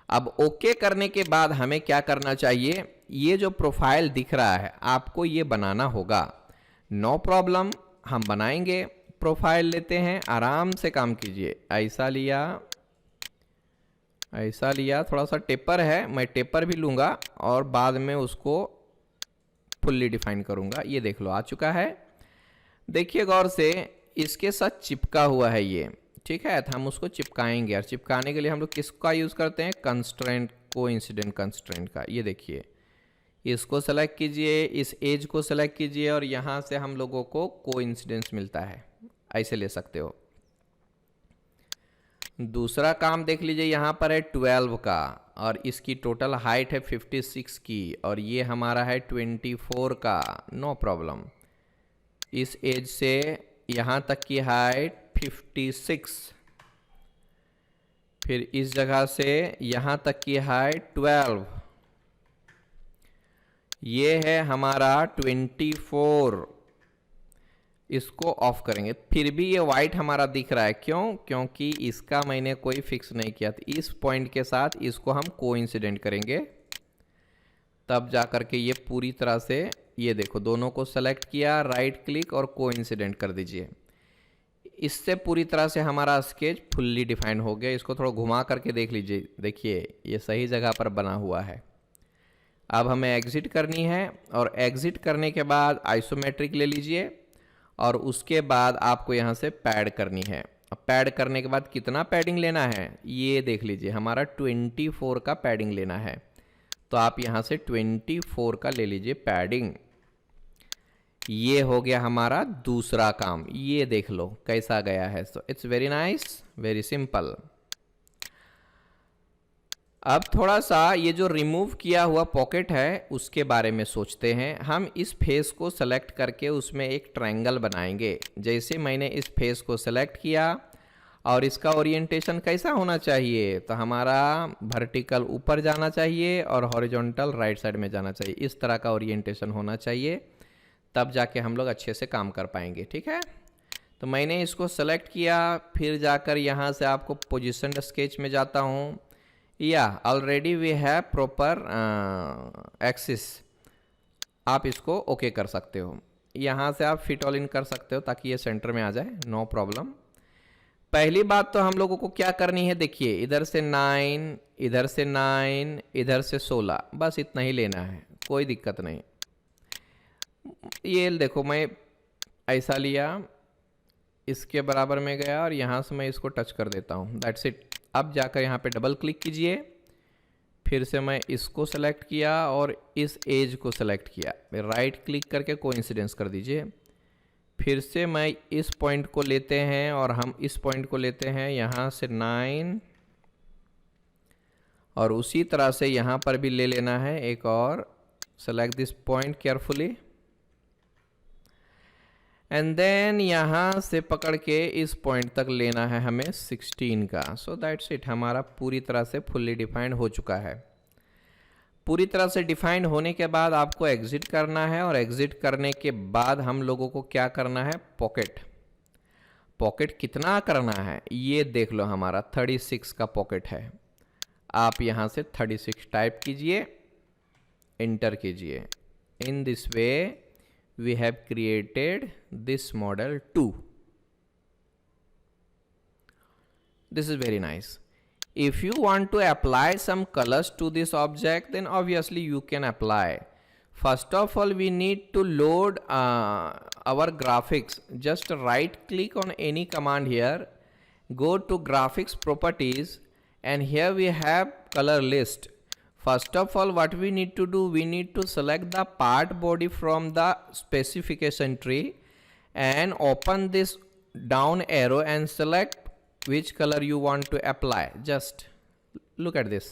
अब ओके करने के बाद हमें क्या करना चाहिए, ये जो प्रोफाइल दिख रहा है आपको ये बनाना होगा। नो प्रॉब्लम, हम बनाएंगे। प्रोफाइल लेते हैं, आराम से काम कीजिए। ऐसा लिया, ऐसा लिया, थोड़ा सा टेपर है, मैं टेपर भी लूँगा और बाद में उसको फुल्ली डिफाइन करूँगा। ये देख लो, आ चुका है। देखिए गौर से, इसके साथ चिपका हुआ है ये, ठीक है। तो हम उसको चिपकाएंगे, और चिपकाने के लिए हम लोग किसका यूज़ करते हैं, कंस्ट्रेंट, कोइंसिडेंट कंस्ट्रेंट का। ये देखिए, इसको सेलेक्ट कीजिए, इस एज को सेलेक्ट कीजिए और यहाँ से हम लोगों को कोइंसिडेंस मिलता है, ऐसे ले सकते हो। दूसरा काम देख लीजिए, यहाँ पर है 12 का और इसकी टोटल हाइट है 56 की और ये हमारा है 24 का, नो प्रॉब्लम। इस एज से यहाँ तक की हाइट 56, फिर इस जगह से यहाँ तक की हाइट 12, ये है हमारा 24। इसको ऑफ करेंगे, फिर भी ये वाइट हमारा दिख रहा है, क्यों? क्योंकि इसका मैंने कोई फिक्स नहीं किया था। इस पॉइंट के साथ इसको हम कोइंसिडेंट करेंगे, तब जा करके ये पूरी तरह से, ये देखो दोनों को सेलेक्ट किया, राइट क्लिक और कोइंसिडेंट कर दीजिए। इससे पूरी तरह से हमारा स्केच फुल्ली डिफाइन हो गया। इसको थोड़ा घुमा करके देख लीजिए, देखिए ये सही जगह पर बना हुआ है। अब हमें एग्जिट करनी है और एग्जिट करने के बाद आइसोमेट्रिक ले लीजिए और उसके बाद आपको यहाँ से पैड करनी है। अब पैड करने के बाद कितना पैडिंग लेना है ये देख लीजिए, हमारा 24 का पैडिंग लेना है, तो आप यहाँ से 24 का ले लीजिए पैडिंग। ये हो गया हमारा दूसरा काम, ये देख लो कैसा गया है। So it's very nice, very simple. अब थोड़ा सा ये जो रिमूव किया हुआ पॉकेट है उसके बारे में सोचते हैं। हम इस फेस को सेलेक्ट करके उसमें एक ट्रायंगल बनाएंगे। जैसे मैंने इस फेस को सेलेक्ट किया और इसका ओरिएंटेशन कैसा होना चाहिए, तो हमारा वर्टिकल ऊपर जाना चाहिए और हॉरिजॉन्टल राइट साइड में जाना चाहिए। इस तरह का ओरिएंटेशन होना चाहिए, तब जाके हम लोग अच्छे से काम कर पाएंगे। ठीक है, तो मैंने इसको सेलेक्ट किया, फिर जाकर यहाँ से आपको पोजिशन स्केच में जाता हूँ। या already we have proper axis, आप इसको ओके कर सकते हो। यहाँ से आप फिट ऑल इन कर सकते हो ताकि ये सेंटर में आ जाए, नो प्रॉब्लम। पहली बात तो हम लोगों को क्या करनी है, देखिए इधर से 9, इधर से 9, इधर से 16, बस इतना ही लेना है, कोई दिक्कत नहीं। ये देखो मैं ऐसा लिया, इसके बराबर में गया और यहाँ से मैं इसको टच कर देता हूँ, दैट्स इट। अब जाकर यहाँ पे डबल क्लिक कीजिए, फिर से मैं इसको सेलेक्ट किया और इस एज को सेलेक्ट किया, राइट क्लिक करके कोइंसिडेंस कर दीजिए। फिर से मैं इस पॉइंट को लेते हैं और हम इस पॉइंट को लेते हैं यहाँ से 9 और उसी तरह से यहाँ पर भी ले लेना है एक और। Select this point carefully and then यहाँ से पकड़ के इस पॉइंट तक लेना है हमें 16 का। सो दैट्स इट, हमारा पूरी तरह से फुल्ली डिफाइंड हो चुका है। पूरी तरह से डिफाइंड होने के बाद आपको एग्जिट करना है और एग्जिट करने के बाद हम लोगों को क्या करना है, पॉकेट। पॉकेट कितना करना है ये देख लो, हमारा 36 का पॉकेट है। आप यहाँ से 36 टाइप कीजिए, एंटर कीजिए। इन this way we have created this model 2. This is very nice. If you want to apply some colors to this object, then obviously you can apply. First of all, we need to load our graphics. Just right click on any command here, go to graphics properties, and here we have color list. First of all, what we need to do, we need to select the part body from the specification tree and open this down arrow and select which color you want to apply. Just look at this.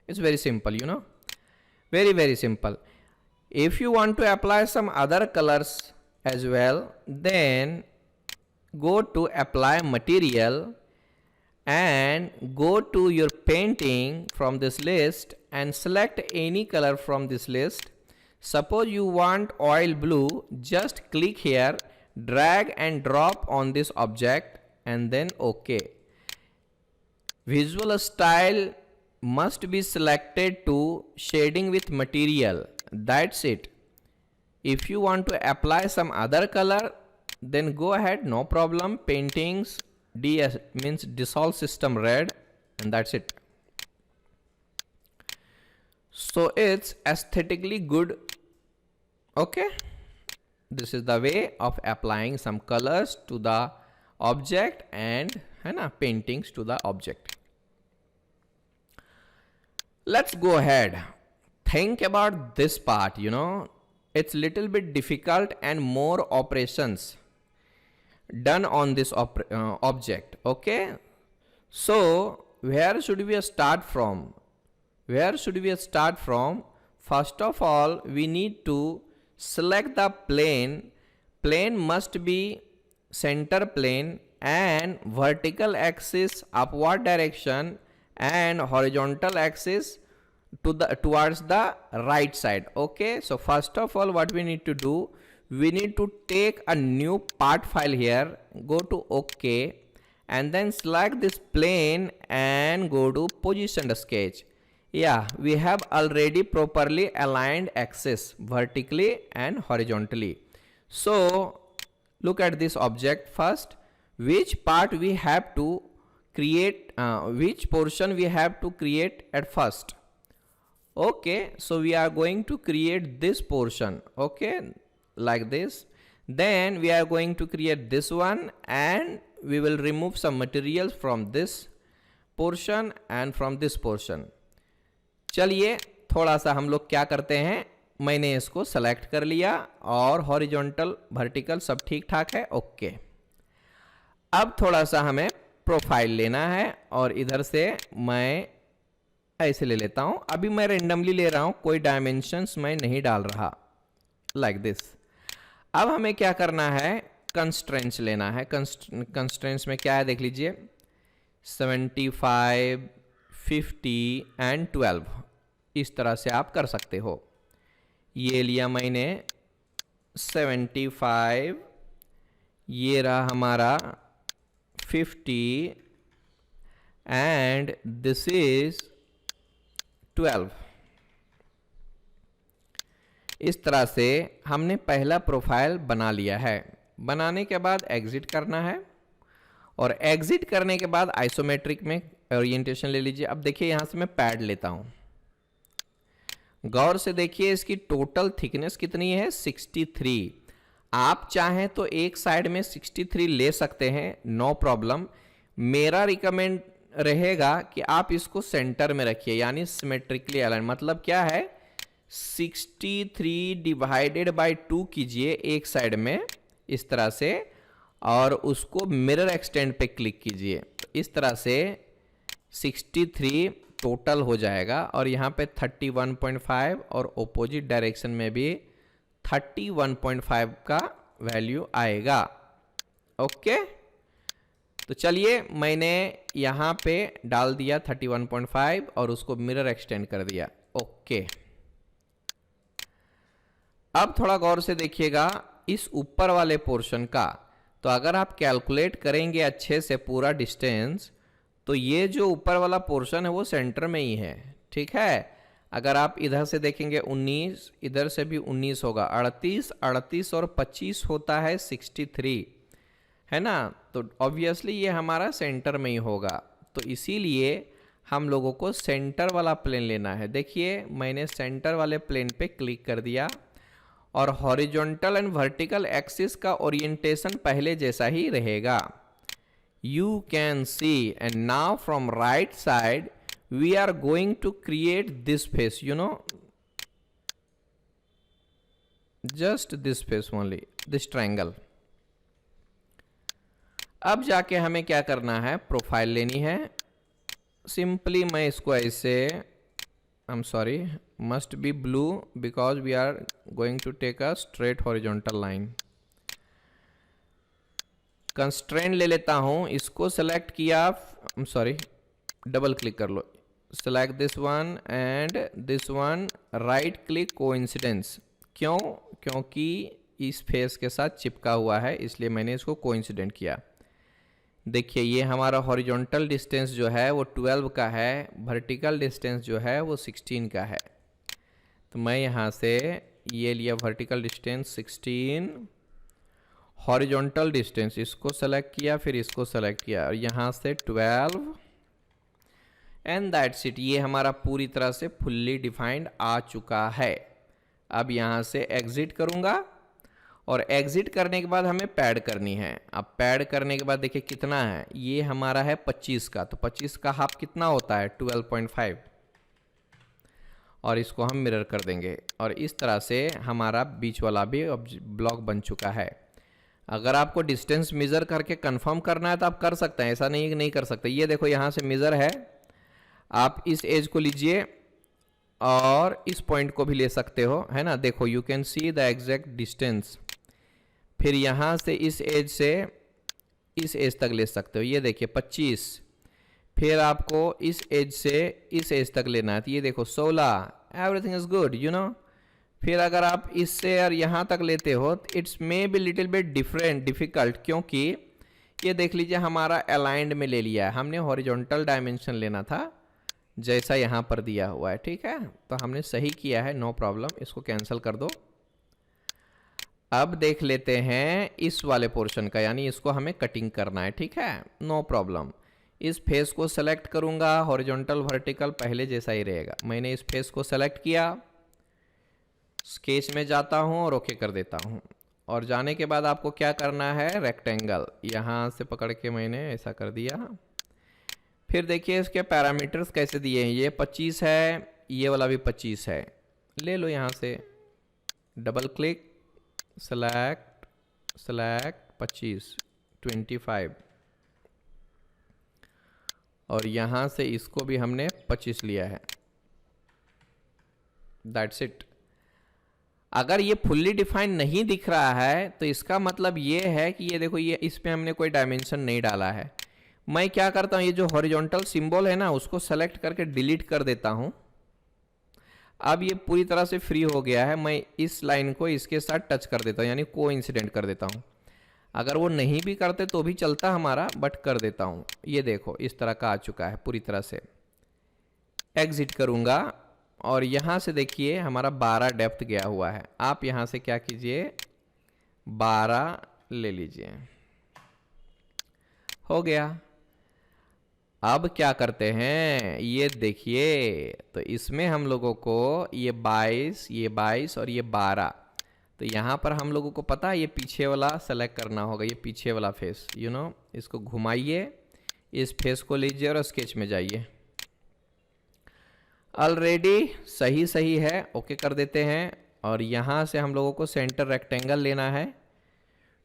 It's very simple, you know, very, very simple. If you want to apply some other colors as well, then go to apply material and go to your painting from this list and select any color from this list. Suppose you want oil blue, just click here, drag and drop on this object and then OK. Visual style must be selected to shading with material. That's it. If you want to apply some other color, then go ahead, no problem. Paintings DS means dissolve system red, and that's it. So it's aesthetically good. Okay, this is the way of applying some colors to the object and paintings to the object. Let's go ahead. think about this part, it's little bit difficult and more operations done on this object. Okay, so where should we start from? First of all, we need to select the plane must be center plane and vertical axis upward direction and horizontal axis towards the right side. Okay, so first of all, what we need to do, we need to take a new part file here, go to OK, and then select this plane and go to positioned sketch. Yeah, we have already properly aligned axis vertically and horizontally. So look at this object first. Which part we have to create, which portion we have to create at first? Okay, so we are going to create this portion. Okay, like this. Then we are going to create this one, and we will remove some materials from this portion and from this portion. चलिए थोड़ा सा हम लोग क्या करते हैं, मैंने इसको सेलेक्ट कर लिया और हॉरिजॉन्टल वर्टिकल सब ठीक ठाक है. ओके, अब थोड़ा सा हमें प्रोफाइल लेना है और इधर से मैं ऐसे ले लेता हूं. अभी मैं रेंडमली ले रहा हूं, कोई डायमेंशंस मैं नहीं डाल रहा, लाइक दिस. अब हमें क्या करना है, कंस्ट्रेंट्स लेना है. कंस्ट्रेंट्स में क्या है देख लीजिए, 75, 50 एंड 12. इस तरह से आप कर सकते हो. ये लिया मैंने 75, ये रहा हमारा 50 एंड दिस इज 12. इस तरह से हमने पहला प्रोफाइल बना लिया है. बनाने के बाद एग्जिट करना है और एग्जिट करने के बाद आइसोमेट्रिक में ओरिएंटेशन ले लीजिए. अब देखिए यहां से मैं पैड लेता हूं, गौर से देखिए इसकी टोटल थिकनेस कितनी है, 63. आप चाहें तो एक साइड में 63 ले सकते हैं, नो प्रॉब्लम. मेरा रिकमेंड रहेगा कि आप इसको सेंटर में रखिए, यानी सिमेट्रिकली अलाइन. मतलब क्या है, 63 डिवाइडेड बाय 2 कीजिए एक साइड में इस तरह से, और उसको मिरर एक्सटेंड पे क्लिक कीजिए. इस तरह से 63 टोटल हो जाएगा और यहाँ पे 31.5 और ओपोजिट डायरेक्शन में भी 31.5 का वैल्यू आएगा. ओके, तो चलिए मैंने यहाँ पे डाल दिया 31.5 और उसको मिरर एक्सटेंड कर दिया. ओके, अब थोड़ा गौर से देखिएगा इस ऊपर वाले पोर्शन का. तो अगर आप कैलकुलेट करेंगे अच्छे से पूरा डिस्टेंस, तो ये जो ऊपर वाला पोर्शन है वो सेंटर में ही है. ठीक है, अगर आप इधर से देखेंगे 19, इधर से भी 19 होगा, 38 और 25 होता है 63, है ना. तो ऑब्वियसली ये हमारा सेंटर में ही होगा. तो इसीलिए हम लोगों को सेंटर वाला प्लेन लेना है. देखिए मैंने सेंटर वाले प्लेन पे क्लिक कर दिया और हॉरिजॉन्टल एंड वर्टिकल एक्सिस का ओरिएंटेशन पहले जैसा ही रहेगा. You can see, and now from right side we are going to create this face, just this face only, this triangle. अब जाके हमें क्या करना है, प्रोफाइल लेनी है. सिंपली मैं इसको ऐसे, I'm sorry, must be blue because we are going to take a straight horizontal line. Constraint ले लेता हूं, इसको सेलेक्ट किया, सॉरी डबल क्लिक कर लो, select this one and this one, right click coincidence. क्यों? क्योंकि इस फेस के साथ चिपका हुआ है, इसलिए मैंने इसको कोइंसिडेंट किया. देखिए ये हमारा हॉरिजॉन्टल डिस्टेंस जो है वो 12 का है, वर्टिकल डिस्टेंस जो है वो 16 का है. तो मैं यहाँ से ये लिया वर्टिकल डिस्टेंस 16, हॉरिजॉन्टल डिस्टेंस इसको सेलेक्ट किया, फिर इसको सेलेक्ट किया और यहाँ से 12 एंड दैट्स इट. ये हमारा पूरी तरह से फुल्ली डिफाइंड आ चुका है. अब यहाँ से एग्जिट करूँगा और एग्जिट करने के बाद हमें पैड करनी है. अब पैड करने के बाद देखिए कितना है, ये हमारा है 25 का, तो 25 का हाफ कितना होता है, 12.5. और इसको हम मिरर कर देंगे और इस तरह से हमारा बीच वाला भी ब्लॉक बन चुका है। अगर आपको डिस्टेंस मेज़र करके कंफर्म करना है तो आप कर सकते हैं, ऐसा नहीं है कि नहीं कर सकते। ये देखो यहाँ से मेज़र है, आप इस एज को लीजिए और इस पॉइंट को भी ले सकते हो, है ना। देखो you can see the exact distance. फिर यहाँ से इस एज तक ले सकते हो, ये देखिए 25। फिर आपको इस एज से इस एज तक लेना है, तो ये देखो 16। Everything is good, you know. फिर अगर आप इससे और यहाँ तक लेते हो तो it's may be little bit difficult, क्योंकि ये देख लीजिए हमारा अलाइंड में ले लिया है हमने। हॉरिजॉन्टल डायमेंशन लेना था जैसा यहाँ पर दिया हुआ है, ठीक है। तो हमने सही किया है, नो प्रॉब्लम। इसको कैंसिल कर दो। अब देख लेते हैं इस वाले पोर्शन का, यानी इसको हमें कटिंग करना है, ठीक है, नो प्रॉब्लम। इस फेस को सेलेक्ट करूंगा, हॉरिजॉन्टल वर्टिकल पहले जैसा ही रहेगा। मैंने इस फेस को सेलेक्ट किया, स्केच में जाता हूं और ओके कर देता हूं। और जाने के बाद आपको क्या करना है, रेक्टेंगल यहां से पकड़ के मैंने ऐसा कर दिया। फिर देखिए इसके पैरामीटर्स कैसे दिए हैं, ये 25 है, ये वाला भी 25 है। ले लो यहाँ से डबल क्लिक, सेलेक्ट 25 25 और यहाँ से इसको भी हमने 25 लिया है। That's it. अगर ये फुल्ली डिफाइंड नहीं दिख रहा है तो इसका मतलब ये है कि ये देखो, ये इसमें हमने कोई डायमेंशन नहीं डाला है। मैं क्या करता हूँ, ये जो हॉरिजॉन्टल सिंबल है ना, उसको सेलेक्ट करके डिलीट कर देता हूँ। अब ये पूरी तरह से फ्री हो गया है। मैं इस लाइन को इसके साथ टच कर देता हूँ, यानी कोइंसिडेंट कर देता हूँ। अगर वो नहीं भी करते तो भी चलता हमारा, बट कर देता हूँ। ये देखो इस तरह का आ चुका है पूरी तरह से। एग्जिट करूँगा और यहाँ से देखिए हमारा 12 डेप्थ गया हुआ है। आप यहाँ से क्या कीजिए, 12 ले लीजिए, हो गया। अब क्या करते हैं, ये देखिए, तो इसमें हम लोगों को ये 22 और ये 12, तो यहाँ पर हम लोगों को पता है ये पीछे वाला सेलेक्ट करना होगा, ये पीछे वाला फेस, यू नो। इसको घुमाइए, इस फेस को लीजिए और स्केच में जाइए। ऑलरेडी सही है, ओके कर देते हैं। और यहाँ से हम लोगों को सेंटर रेक्टेंगल लेना है,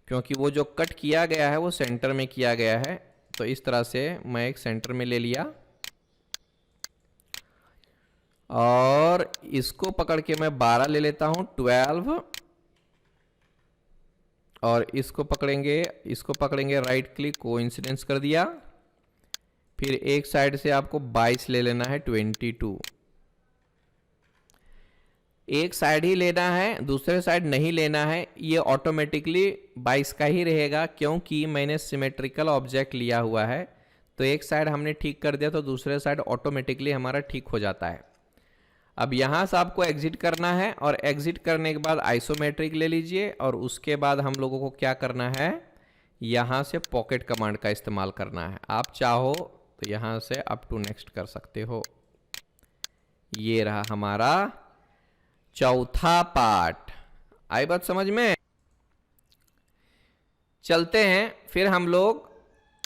क्योंकि वो जो कट किया गया है वो सेंटर में किया गया है। तो इस तरह से मैं एक सेंटर में ले लिया और इसको पकड़ के मैं 12 ले लेता हूँ, 12। और इसको पकड़ेंगे राइट क्लिक, कोइंसिडेंस कर दिया। फिर एक साइड से आपको 22 ले लेना है, 22। एक साइड ही लेना है, दूसरे साइड नहीं लेना है। ये ऑटोमेटिकली 22 का ही रहेगा, क्योंकि मैंने सिमेट्रिकल ऑब्जेक्ट लिया हुआ है। तो एक साइड हमने ठीक कर दिया तो दूसरे साइड ऑटोमेटिकली हमारा ठीक हो जाता है। अब यहाँ से आपको एग्जिट करना है और एग्जिट करने के बाद आइसोमेट्रिक ले लीजिए। और उसके बाद हम लोगों को क्या करना है, यहाँ से पॉकेट कमांड का इस्तेमाल करना है। आप चाहो तो यहाँ से अप टू नेक्स्ट कर सकते हो। ये रहा हमारा चौथा पार्ट। आई बात समझ में? चलते हैं फिर हम लोग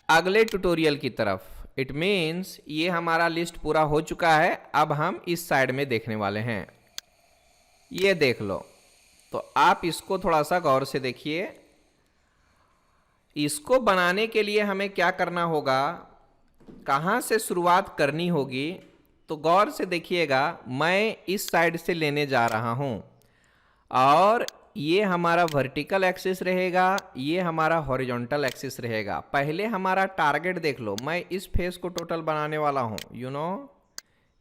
अगले ट्यूटोरियल की तरफ। इट मीन्स ये हमारा लिस्ट पूरा हो चुका है। अब हम इस साइड में देखने वाले हैं। ये देख लो, तो आप इसको थोड़ा सा गौर से देखिए। इसको बनाने के लिए हमें क्या करना होगा, कहाँ से शुरुआत करनी होगी, तो गौर से देखिएगा। मैं इस साइड से लेने जा रहा हूं और ये हमारा वर्टिकल एक्सिस रहेगा, ये हमारा हॉरिजॉन्टल एक्सिस रहेगा। पहले हमारा टारगेट देख लो। मैं इस फेस को टोटल बनाने वाला हूं, यू नो।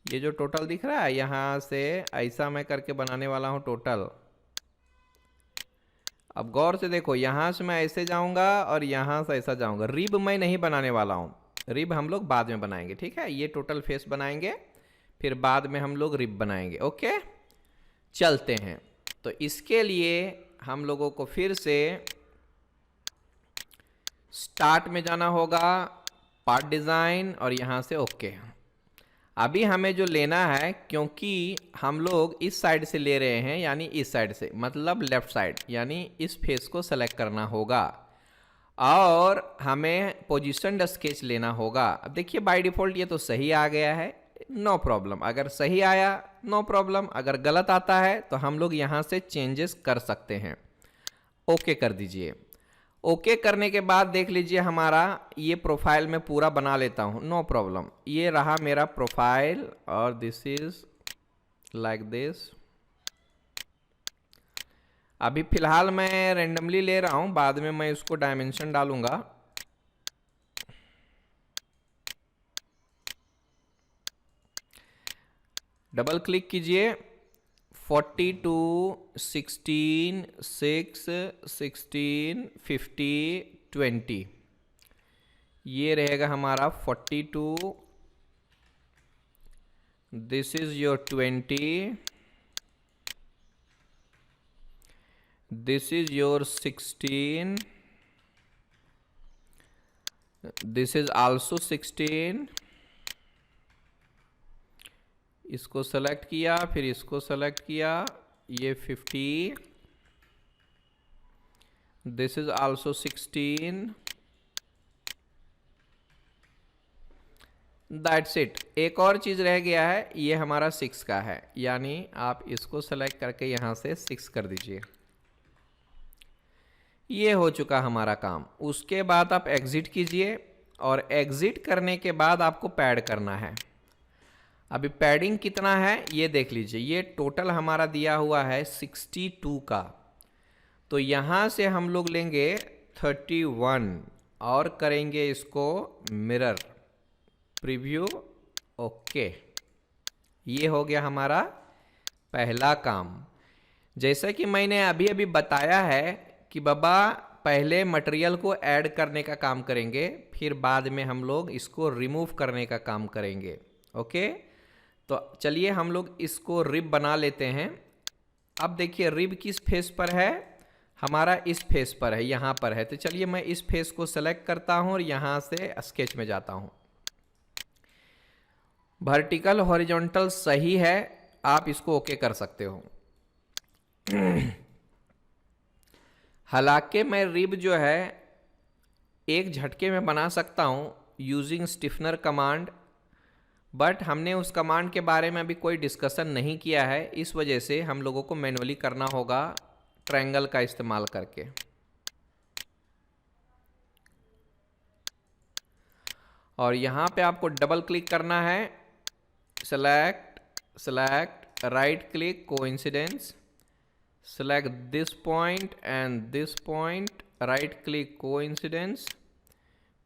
ये जो टोटल दिख रहा है, यहां से ऐसा मैं करके बनाने वाला हूं टोटल। अब गौर से देखो, यहां से मैं ऐसे जाऊंगा और यहां से ऐसा जाऊंगा। रिब मैं नहीं बनाने वाला हूं, रिब हम लोग बाद में बनाएंगे, ठीक है। ये टोटल फेस बनाएंगे, फिर बाद में हम लोग रिब बनाएंगे। ओके, चलते हैं। तो इसके लिए हम लोगों को फिर से स्टार्ट में जाना होगा, पार्ट डिज़ाइन, और यहाँ से ओके। अभी हमें जो लेना है, क्योंकि हम लोग इस साइड से ले रहे हैं, यानी इस साइड से, मतलब लेफ्ट साइड, यानी इस फेस को सेलेक्ट करना होगा और हमें पोजीशनड स्केच लेना होगा। अब देखिए बाय डिफ़ॉल्ट ये तो सही आ गया है, नो प्रॉब्लम। अगर सही आया नो प्रॉब्लम। अगर गलत आता है तो हम लोग यहाँ से चेंजेस कर सकते हैं। ओके कर दीजिए। ओके करने के बाद देख लीजिए हमारा ये प्रोफाइल में पूरा बना लेता हूँ, नो प्रॉब्लम। ये रहा मेरा प्रोफाइल और दिस इज लाइक दिस। अभी फिलहाल मैं रेंडमली ले रहा हूँ, बाद में मैं इसको डायमेंशन डालूंगा। डबल क्लिक कीजिए। 42, 16, 6, 16, 50, 20 ये रहेगा हमारा 42। This is your 20, this is your 16, this is also 16। इसको सेलेक्ट किया, फिर इसको सेलेक्ट किया, ये 50, this is also 16। That's it. एक और चीज रह गया है, ये हमारा 6 का है, यानी आप इसको सेलेक्ट करके यहां से 6 कर दीजिए। ये हो चुका हमारा काम। उसके बाद आप एग्जिट कीजिए और एग्जिट करने के बाद आपको पैड करना है। अभी पैडिंग कितना है ये देख लीजिए। ये टोटल हमारा दिया हुआ है 62 का, तो यहाँ से हम लोग लेंगे 31 और करेंगे इसको मिरर प्रीव्यू। ओके, ये हो गया हमारा पहला काम। जैसा कि मैंने अभी अभी बताया है कि बाबा पहले मटेरियल को ऐड करने का काम करेंगे, फिर बाद में हम लोग इसको रिमूव करने का काम करेंगे। ओके, तो चलिए हम लोग इसको रिब बना लेते हैं। अब देखिए रिब किस फेस पर है, हमारा इस फेस पर है, यहाँ पर है। तो चलिए मैं इस फेस को सेलेक्ट करता हूँ और यहाँ से स्केच में जाता हूँ। वर्टिकल हॉरिजॉन्टल सही है, आप इसको ओके कर सकते हो। हालांकि मैं रिब जो है एक झटके में बना सकता हूँ यूजिंग स्टिफनर कमांड, बट हमने उस कमांड के बारे में अभी कोई डिस्कशन नहीं किया है, इस वजह से हम लोगों को मैनुअली करना होगा ट्रायंगल का इस्तेमाल करके। और यहाँ पे आपको डबल क्लिक करना है, select, select, right click, coincidence, select this point and this point, right click, coincidence,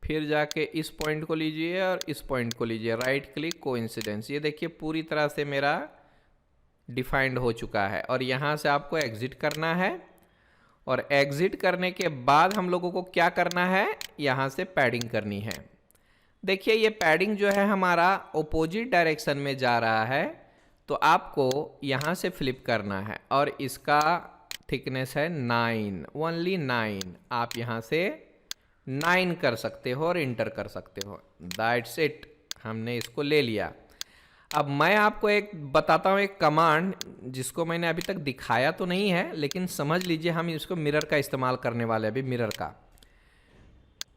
फिर जाके इस पॉइंट को लीजिए और इस पॉइंट को लीजिए, राइट क्लिक, कोइंसिडेंस। ये देखिए पूरी तरह से मेरा डिफाइंड हो चुका है। और यहाँ से आपको एग्जिट करना है और एग्जिट करने के बाद हम लोगों को क्या करना है, यहाँ से पैडिंग करनी है। देखिए ये पैडिंग जो है हमारा ऑपोजिट डायरेक्शन में जा रहा है, तो आपको यहाँ से फ्लिप करना है और इसका थिकनेस है 9, ओनली 9। आप यहाँ से 9 कर सकते हो और इंटर कर सकते हो। दैट्स इट, हमने इसको ले लिया। अब मैं आपको एक बताता हूँ, एक कमांड जिसको मैंने अभी तक दिखाया तो नहीं है, लेकिन समझ लीजिए हम इसको मिरर का इस्तेमाल करने वाले हैं अभी, मिरर का।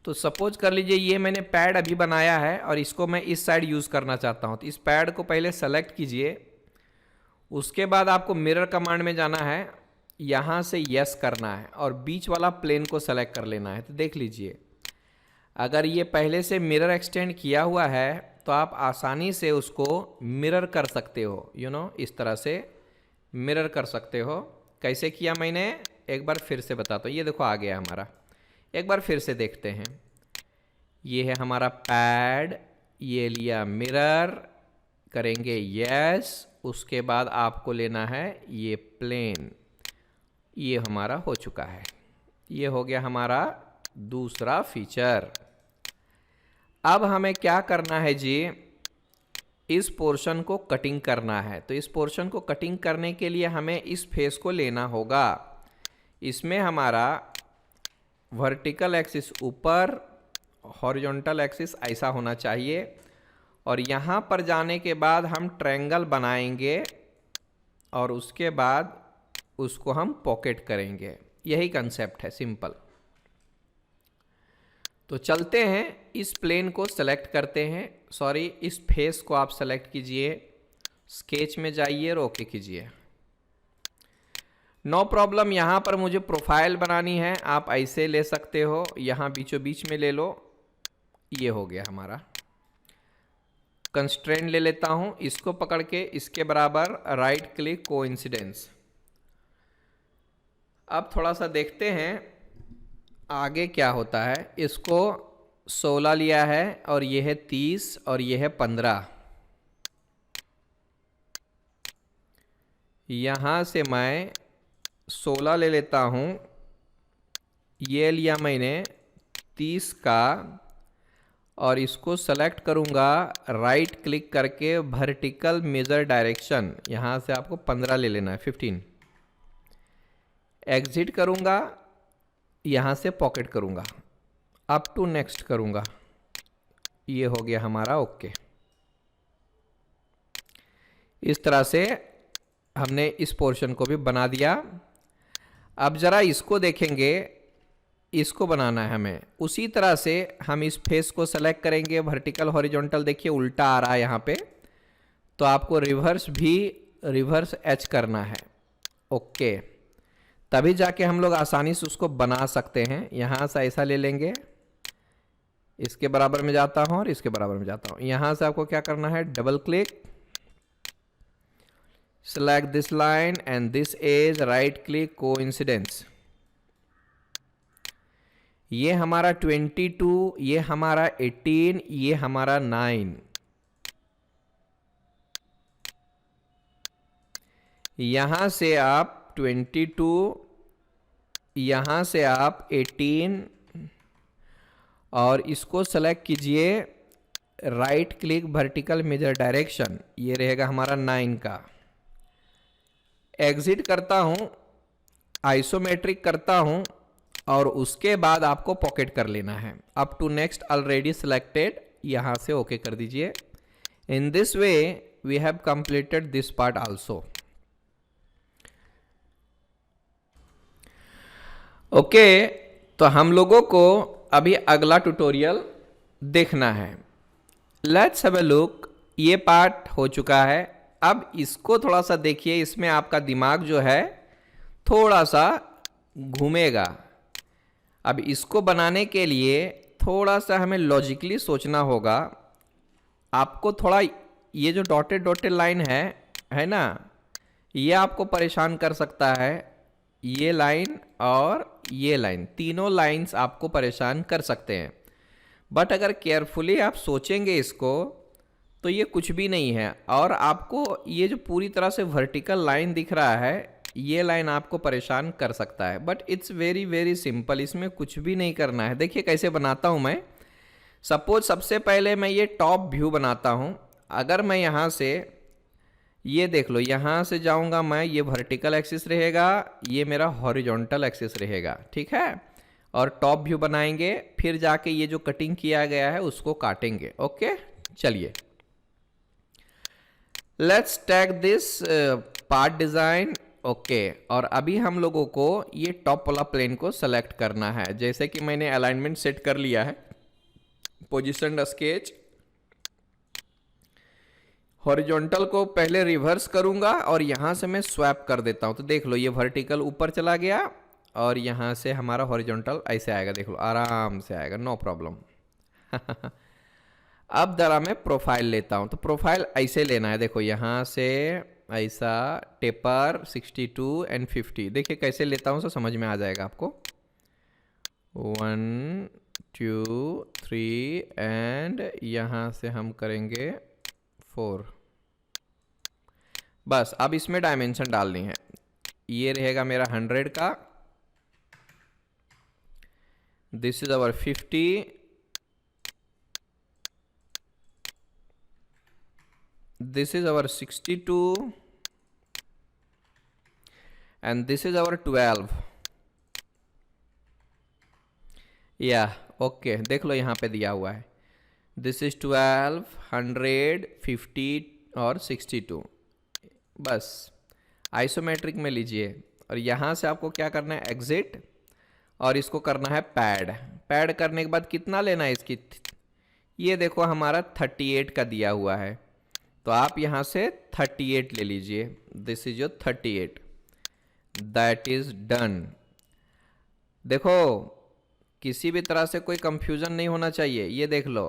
तो सपोज कर लीजिए ये मैंने पैड अभी बनाया है और इसको मैं इस साइड यूज़ करना चाहता हूँ। तो इस पैड को पहले सेलेक्ट कीजिए, उसके बाद आपको मिरर कमांड में जाना है, यहाँ से यस करना है और बीच वाला प्लेन को सेलेक्ट कर लेना है। तो देख लीजिए अगर ये पहले से मिरर एक्सटेंड किया हुआ है तो आप आसानी से उसको मिरर कर सकते हो, इस तरह से मिरर कर सकते हो। कैसे किया मैंने एक बार फिर से बताता हूँ। ये देखो आ गया हमारा, एक बार फिर से देखते हैं। ये है हमारा पैड, ये लिया मिरर, करेंगे यस, उसके बाद आपको लेना है ये प्लेन, ये हमारा हो चुका है। ये हो गया हमारा दूसरा फीचर। अब हमें क्या करना है जी, इस पोर्शन को कटिंग करना है। तो इस पोर्शन को कटिंग करने के लिए हमें इस फेस को लेना होगा। इसमें हमारा वर्टिकल एक्सिस ऊपर, हॉरिजॉन्टल एक्सिस ऐसा होना चाहिए और यहाँ पर जाने के बाद हम ट्रायंगल बनाएंगे और उसके बाद उसको हम पॉकेट करेंगे। यही कंसेप्ट है, सिंपल। तो चलते हैं, इस प्लेन को सेलेक्ट करते हैं, सॉरी इस फेस को आप सेलेक्ट कीजिए, स्केच में जाइए और ओके कीजिए। No problem. यहाँ पर मुझे प्रोफाइल बनानी है, आप ऐसे ले सकते हो, यहाँ बीचों बीच में ले लो। ये हो गया हमारा। कंस्ट्रेंट ले लेता हूँ, इसको पकड़ के इसके बराबर राइट क्लिक कोइंसिडेंस। अब थोड़ा सा देखते हैं आगे क्या होता है। इसको 16 लिया है और ये है 30 और ये है 15। यहाँ से मैं 16 ले लेता हूँ, ये लिया मैंने 30 का, और इसको सेलेक्ट करूँगा राइट क्लिक करके वर्टिकल मेजर डायरेक्शन। यहाँ से आपको 15 ले लेना है, 15। एग्जिट करूँगा, यहाँ से पॉकेट करूँगा, अप टू नेक्स्ट करूँगा। ये हो गया हमारा ओके। इस तरह से हमने इस पोर्शन को भी बना दिया। अब ज़रा इसको देखेंगे, इसको बनाना है हमें। उसी तरह से हम इस फेस को सेलेक्ट करेंगे, वर्टिकल हॉरिजॉन्टल देखिए उल्टा आ रहा है यहाँ पे, तो आपको रिवर्स एच करना है। ओके, तभी जाके हम लोग आसानी से उसको बना सकते हैं। यहाँ से ऐसा ले लेंगे, इसके बराबर में जाता हूँ और इसके बराबर में जाता हूँ। यहाँ से आपको क्या करना है, double click, select this line and this is right click coincidence। ये हमारा 22, ये हमारा 18, ये हमारा 9। यहां से आप 22, यहां से आप 18 और इसको सेलेक्ट कीजिए right click vertical major direction, ये रहेगा हमारा 9 का। एग्जिट करता हूं, आइसोमेट्रिक करता हूं और उसके बाद आपको पॉकेट कर लेना है। Up to next already selected, यहां से ओके कर दीजिए। In this way we have completed this part also. Okay, तो हम लोगों को अभी अगला ट्यूटोरियल देखना है। Let's have a look. ये पार्ट हो चुका है। अब इसको थोड़ा सा देखिए, इसमें आपका दिमाग जो है थोड़ा सा घूमेगा। अब इसको बनाने के लिए थोड़ा सा हमें लॉजिकली सोचना होगा। आपको थोड़ा ये जो डॉटेड लाइन है ना, ये आपको परेशान कर सकता है। ये लाइन और ये लाइन, तीनों लाइंस आपको परेशान कर सकते हैं। बट अगर केयरफुली आप सोचेंगे इसको, तो ये कुछ भी नहीं है। और आपको ये जो पूरी तरह से वर्टिकल लाइन दिख रहा है, ये लाइन आपको परेशान कर सकता है। But it's very very simple, इसमें कुछ भी नहीं करना है। देखिए कैसे बनाता हूँ मैं। सपोज सबसे पहले मैं ये टॉप व्यू बनाता हूँ। अगर मैं यहाँ से, ये देख लो, यहाँ से जाऊँगा मैं, ये वर्टिकल एक्सिस रहेगा, ये मेरा हॉरिजॉन्टल एक्सिस रहेगा, ठीक है। और टॉप व्यू बनाएंगे, फिर जाके ये जो कटिंग किया गया है उसको काटेंगे। ओके, चलिए let's tag this part design. Okay, और अभी हम लोगों को ये टॉप वाला प्लेन को सेलेक्ट करना है। जैसे कि मैंने अलाइनमेंट सेट कर लिया है, पोजीशन स्केच, हॉरिजॉन्टल को पहले रिवर्स करूंगा और यहां से मैं स्वैप कर देता हूं। तो देख लो, ये वर्टिकल ऊपर चला गया और यहां से हमारा हॉरिजॉन्टल ऐसे आएगा। देख लो, आराम से आएगा, नो प्रॉब्लम। अब जरा मैं प्रोफाइल लेता हूं। तो प्रोफाइल ऐसे लेना है, देखो यहां से ऐसा टेपर 62 एंड 50। देखिए कैसे लेता हूं, तो समझ में आ जाएगा आपको। 1 2 3 एंड यहां से हम करेंगे 4। बस अब इसमें डायमेंशन डालनी है। ये रहेगा मेरा 100 का, this is our 50, this is our 62 and this is our 12। या ओके, देख लो यहाँ पे दिया हुआ है, दिस इज 12, 100, 50 और 62। बस आइसोमेट्रिक में लीजिए और यहाँ से आपको क्या करना है, एग्जिट, और इसको करना है पैड करने के बाद कितना लेना है इसकी, ये देखो हमारा 38 का दिया हुआ है। तो आप यहां से 38 ले लीजिए। This is your 38, that is done. देखो किसी भी तरह से कोई कंफ्यूजन नहीं होना चाहिए, ये देख लो।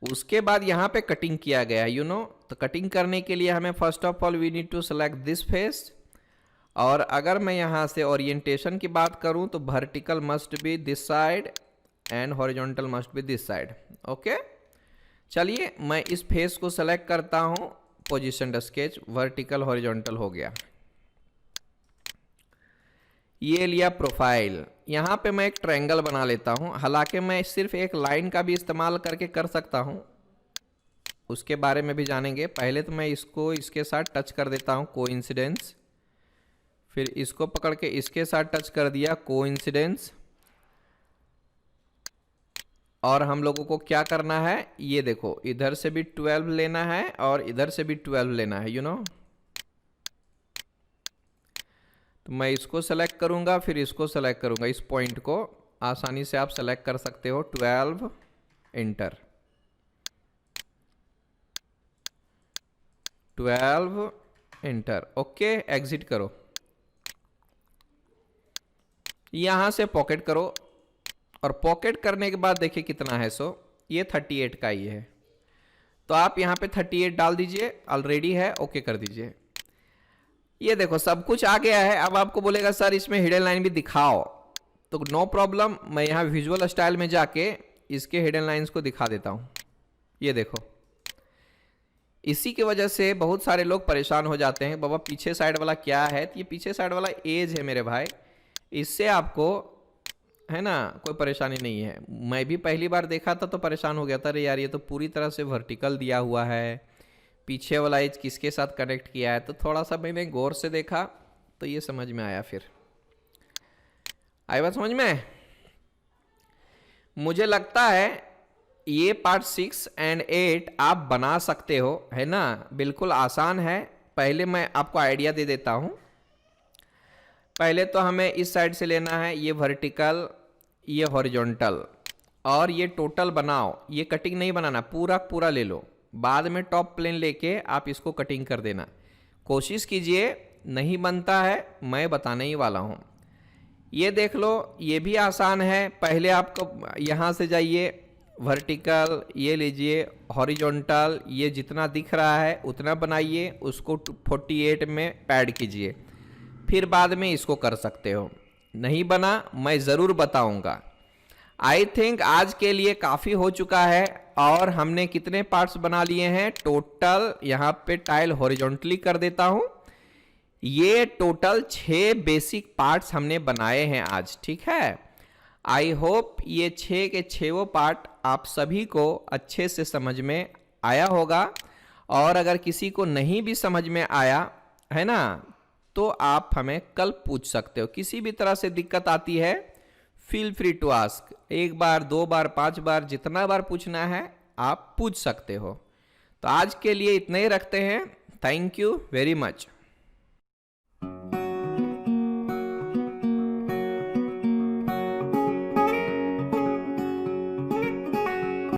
उसके बाद यहां पे कटिंग किया गया है, तो कटिंग करने के लिए हमें first of all we need to select this face. और अगर मैं यहां से ओरिएंटेशन की बात करूं तो vertical must be this side and horizontal must be this side. Okay, चलिए मैं इस फेस को सेलेक्ट करता हूं, पोजिशनड स्केच, वर्टिकल हॉरिजॉन्टल हो गया। ये लिया प्रोफाइल। यहाँ पे मैं एक ट्रायंगल बना लेता हूँ, हालांकि मैं सिर्फ एक लाइन का भी इस्तेमाल करके कर सकता हूँ, उसके बारे में भी जानेंगे। पहले तो मैं इसको इसके साथ टच कर देता हूँ, कोइंसिडेंस। फिर इसको पकड़ के इसके साथ टच कर दिया, कोइंसिडेंस। और हम लोगों को क्या करना है, ये देखो, इधर से भी 12 लेना है और इधर से भी 12 लेना है, तो मैं इसको सेलेक्ट करूंगा, फिर इसको सेलेक्ट करूंगा। इस पॉइंट को आसानी से आप सेलेक्ट कर सकते हो। 12 इंटर, 12 इंटर। ओके, एग्जिट करो। यहां से पॉकेट करो और पॉकेट करने के बाद देखिए कितना है। सो ये 38 का ही है, तो आप यहां पे 38 डाल दीजिए, ऑलरेडी है। ओके कर दीजिए। ये देखो सब कुछ आ गया है। अब आपको बोलेगा सर इसमें हिडन लाइन भी दिखाओ, तो नो प्रॉब्लम, मैं यहाँ विजुअल स्टाइल में जाके इसके हिडन लाइंस को दिखा देता हूँ। ये देखो, इसी की वजह से बहुत सारे लोग परेशान हो जाते हैं, बाबा पीछे साइड वाला क्या है। तो ये पीछे साइड वाला एज है मेरे भाई, इससे आपको है ना कोई परेशानी नहीं है। मैं भी पहली बार देखा था तो परेशान हो गया था, अरे यार ये तो पूरी तरह से वर्टिकल दिया हुआ है, पीछे वाला एज किसके साथ कनेक्ट किया है। तो थोड़ा सा मैंने गौर से देखा तो ये समझ में आया। फिर आई बात समझ में। मुझे लगता है ये पार्ट 6 एंड 8 आप बना सकते हो, है ना, बिल्कुल आसान है। पहले मैं आपको आइडिया दे देता हूं। पहले तो हमें इस साइड से लेना है, ये वर्टिकल, ये हॉरिजॉन्टल, और ये टोटल बनाओ। ये कटिंग नहीं बनाना, पूरा पूरा ले लो, बाद में टॉप प्लेन लेके आप इसको कटिंग कर देना। कोशिश कीजिए, नहीं बनता है मैं बताने ही वाला हूँ। ये देख लो, ये भी आसान है। पहले आपको यहाँ से जाइए, वर्टिकल ये लीजिए, हॉरिजॉन्टल ये जितना दिख रहा है उतना बनाइए, उसको 48 में पैड कीजिए, फिर बाद में इसको कर सकते हो। नहीं बना मैं ज़रूर बताऊंगा। आई थिंक आज के लिए काफ़ी हो चुका है। और हमने कितने पार्ट्स बना लिए हैं टोटल, यहाँ पे टाइल हॉरिजॉन्टली कर देता हूँ। ये टोटल 6 बेसिक पार्ट्स हमने बनाए हैं आज, ठीक है। आई होप ये 6 के 6 पार्ट आप सभी को अच्छे से समझ में आया होगा। और अगर किसी को नहीं भी समझ में आया है ना, तो आप हमें कल पूछ सकते हो। किसी भी तरह से दिक्कत आती है, फील फ्री टू आस्क। 1 बार 2 बार 5 बार जितना बार पूछना है आप पूछ सकते हो। तो आज के लिए इतना ही रखते हैं। Thank you very much.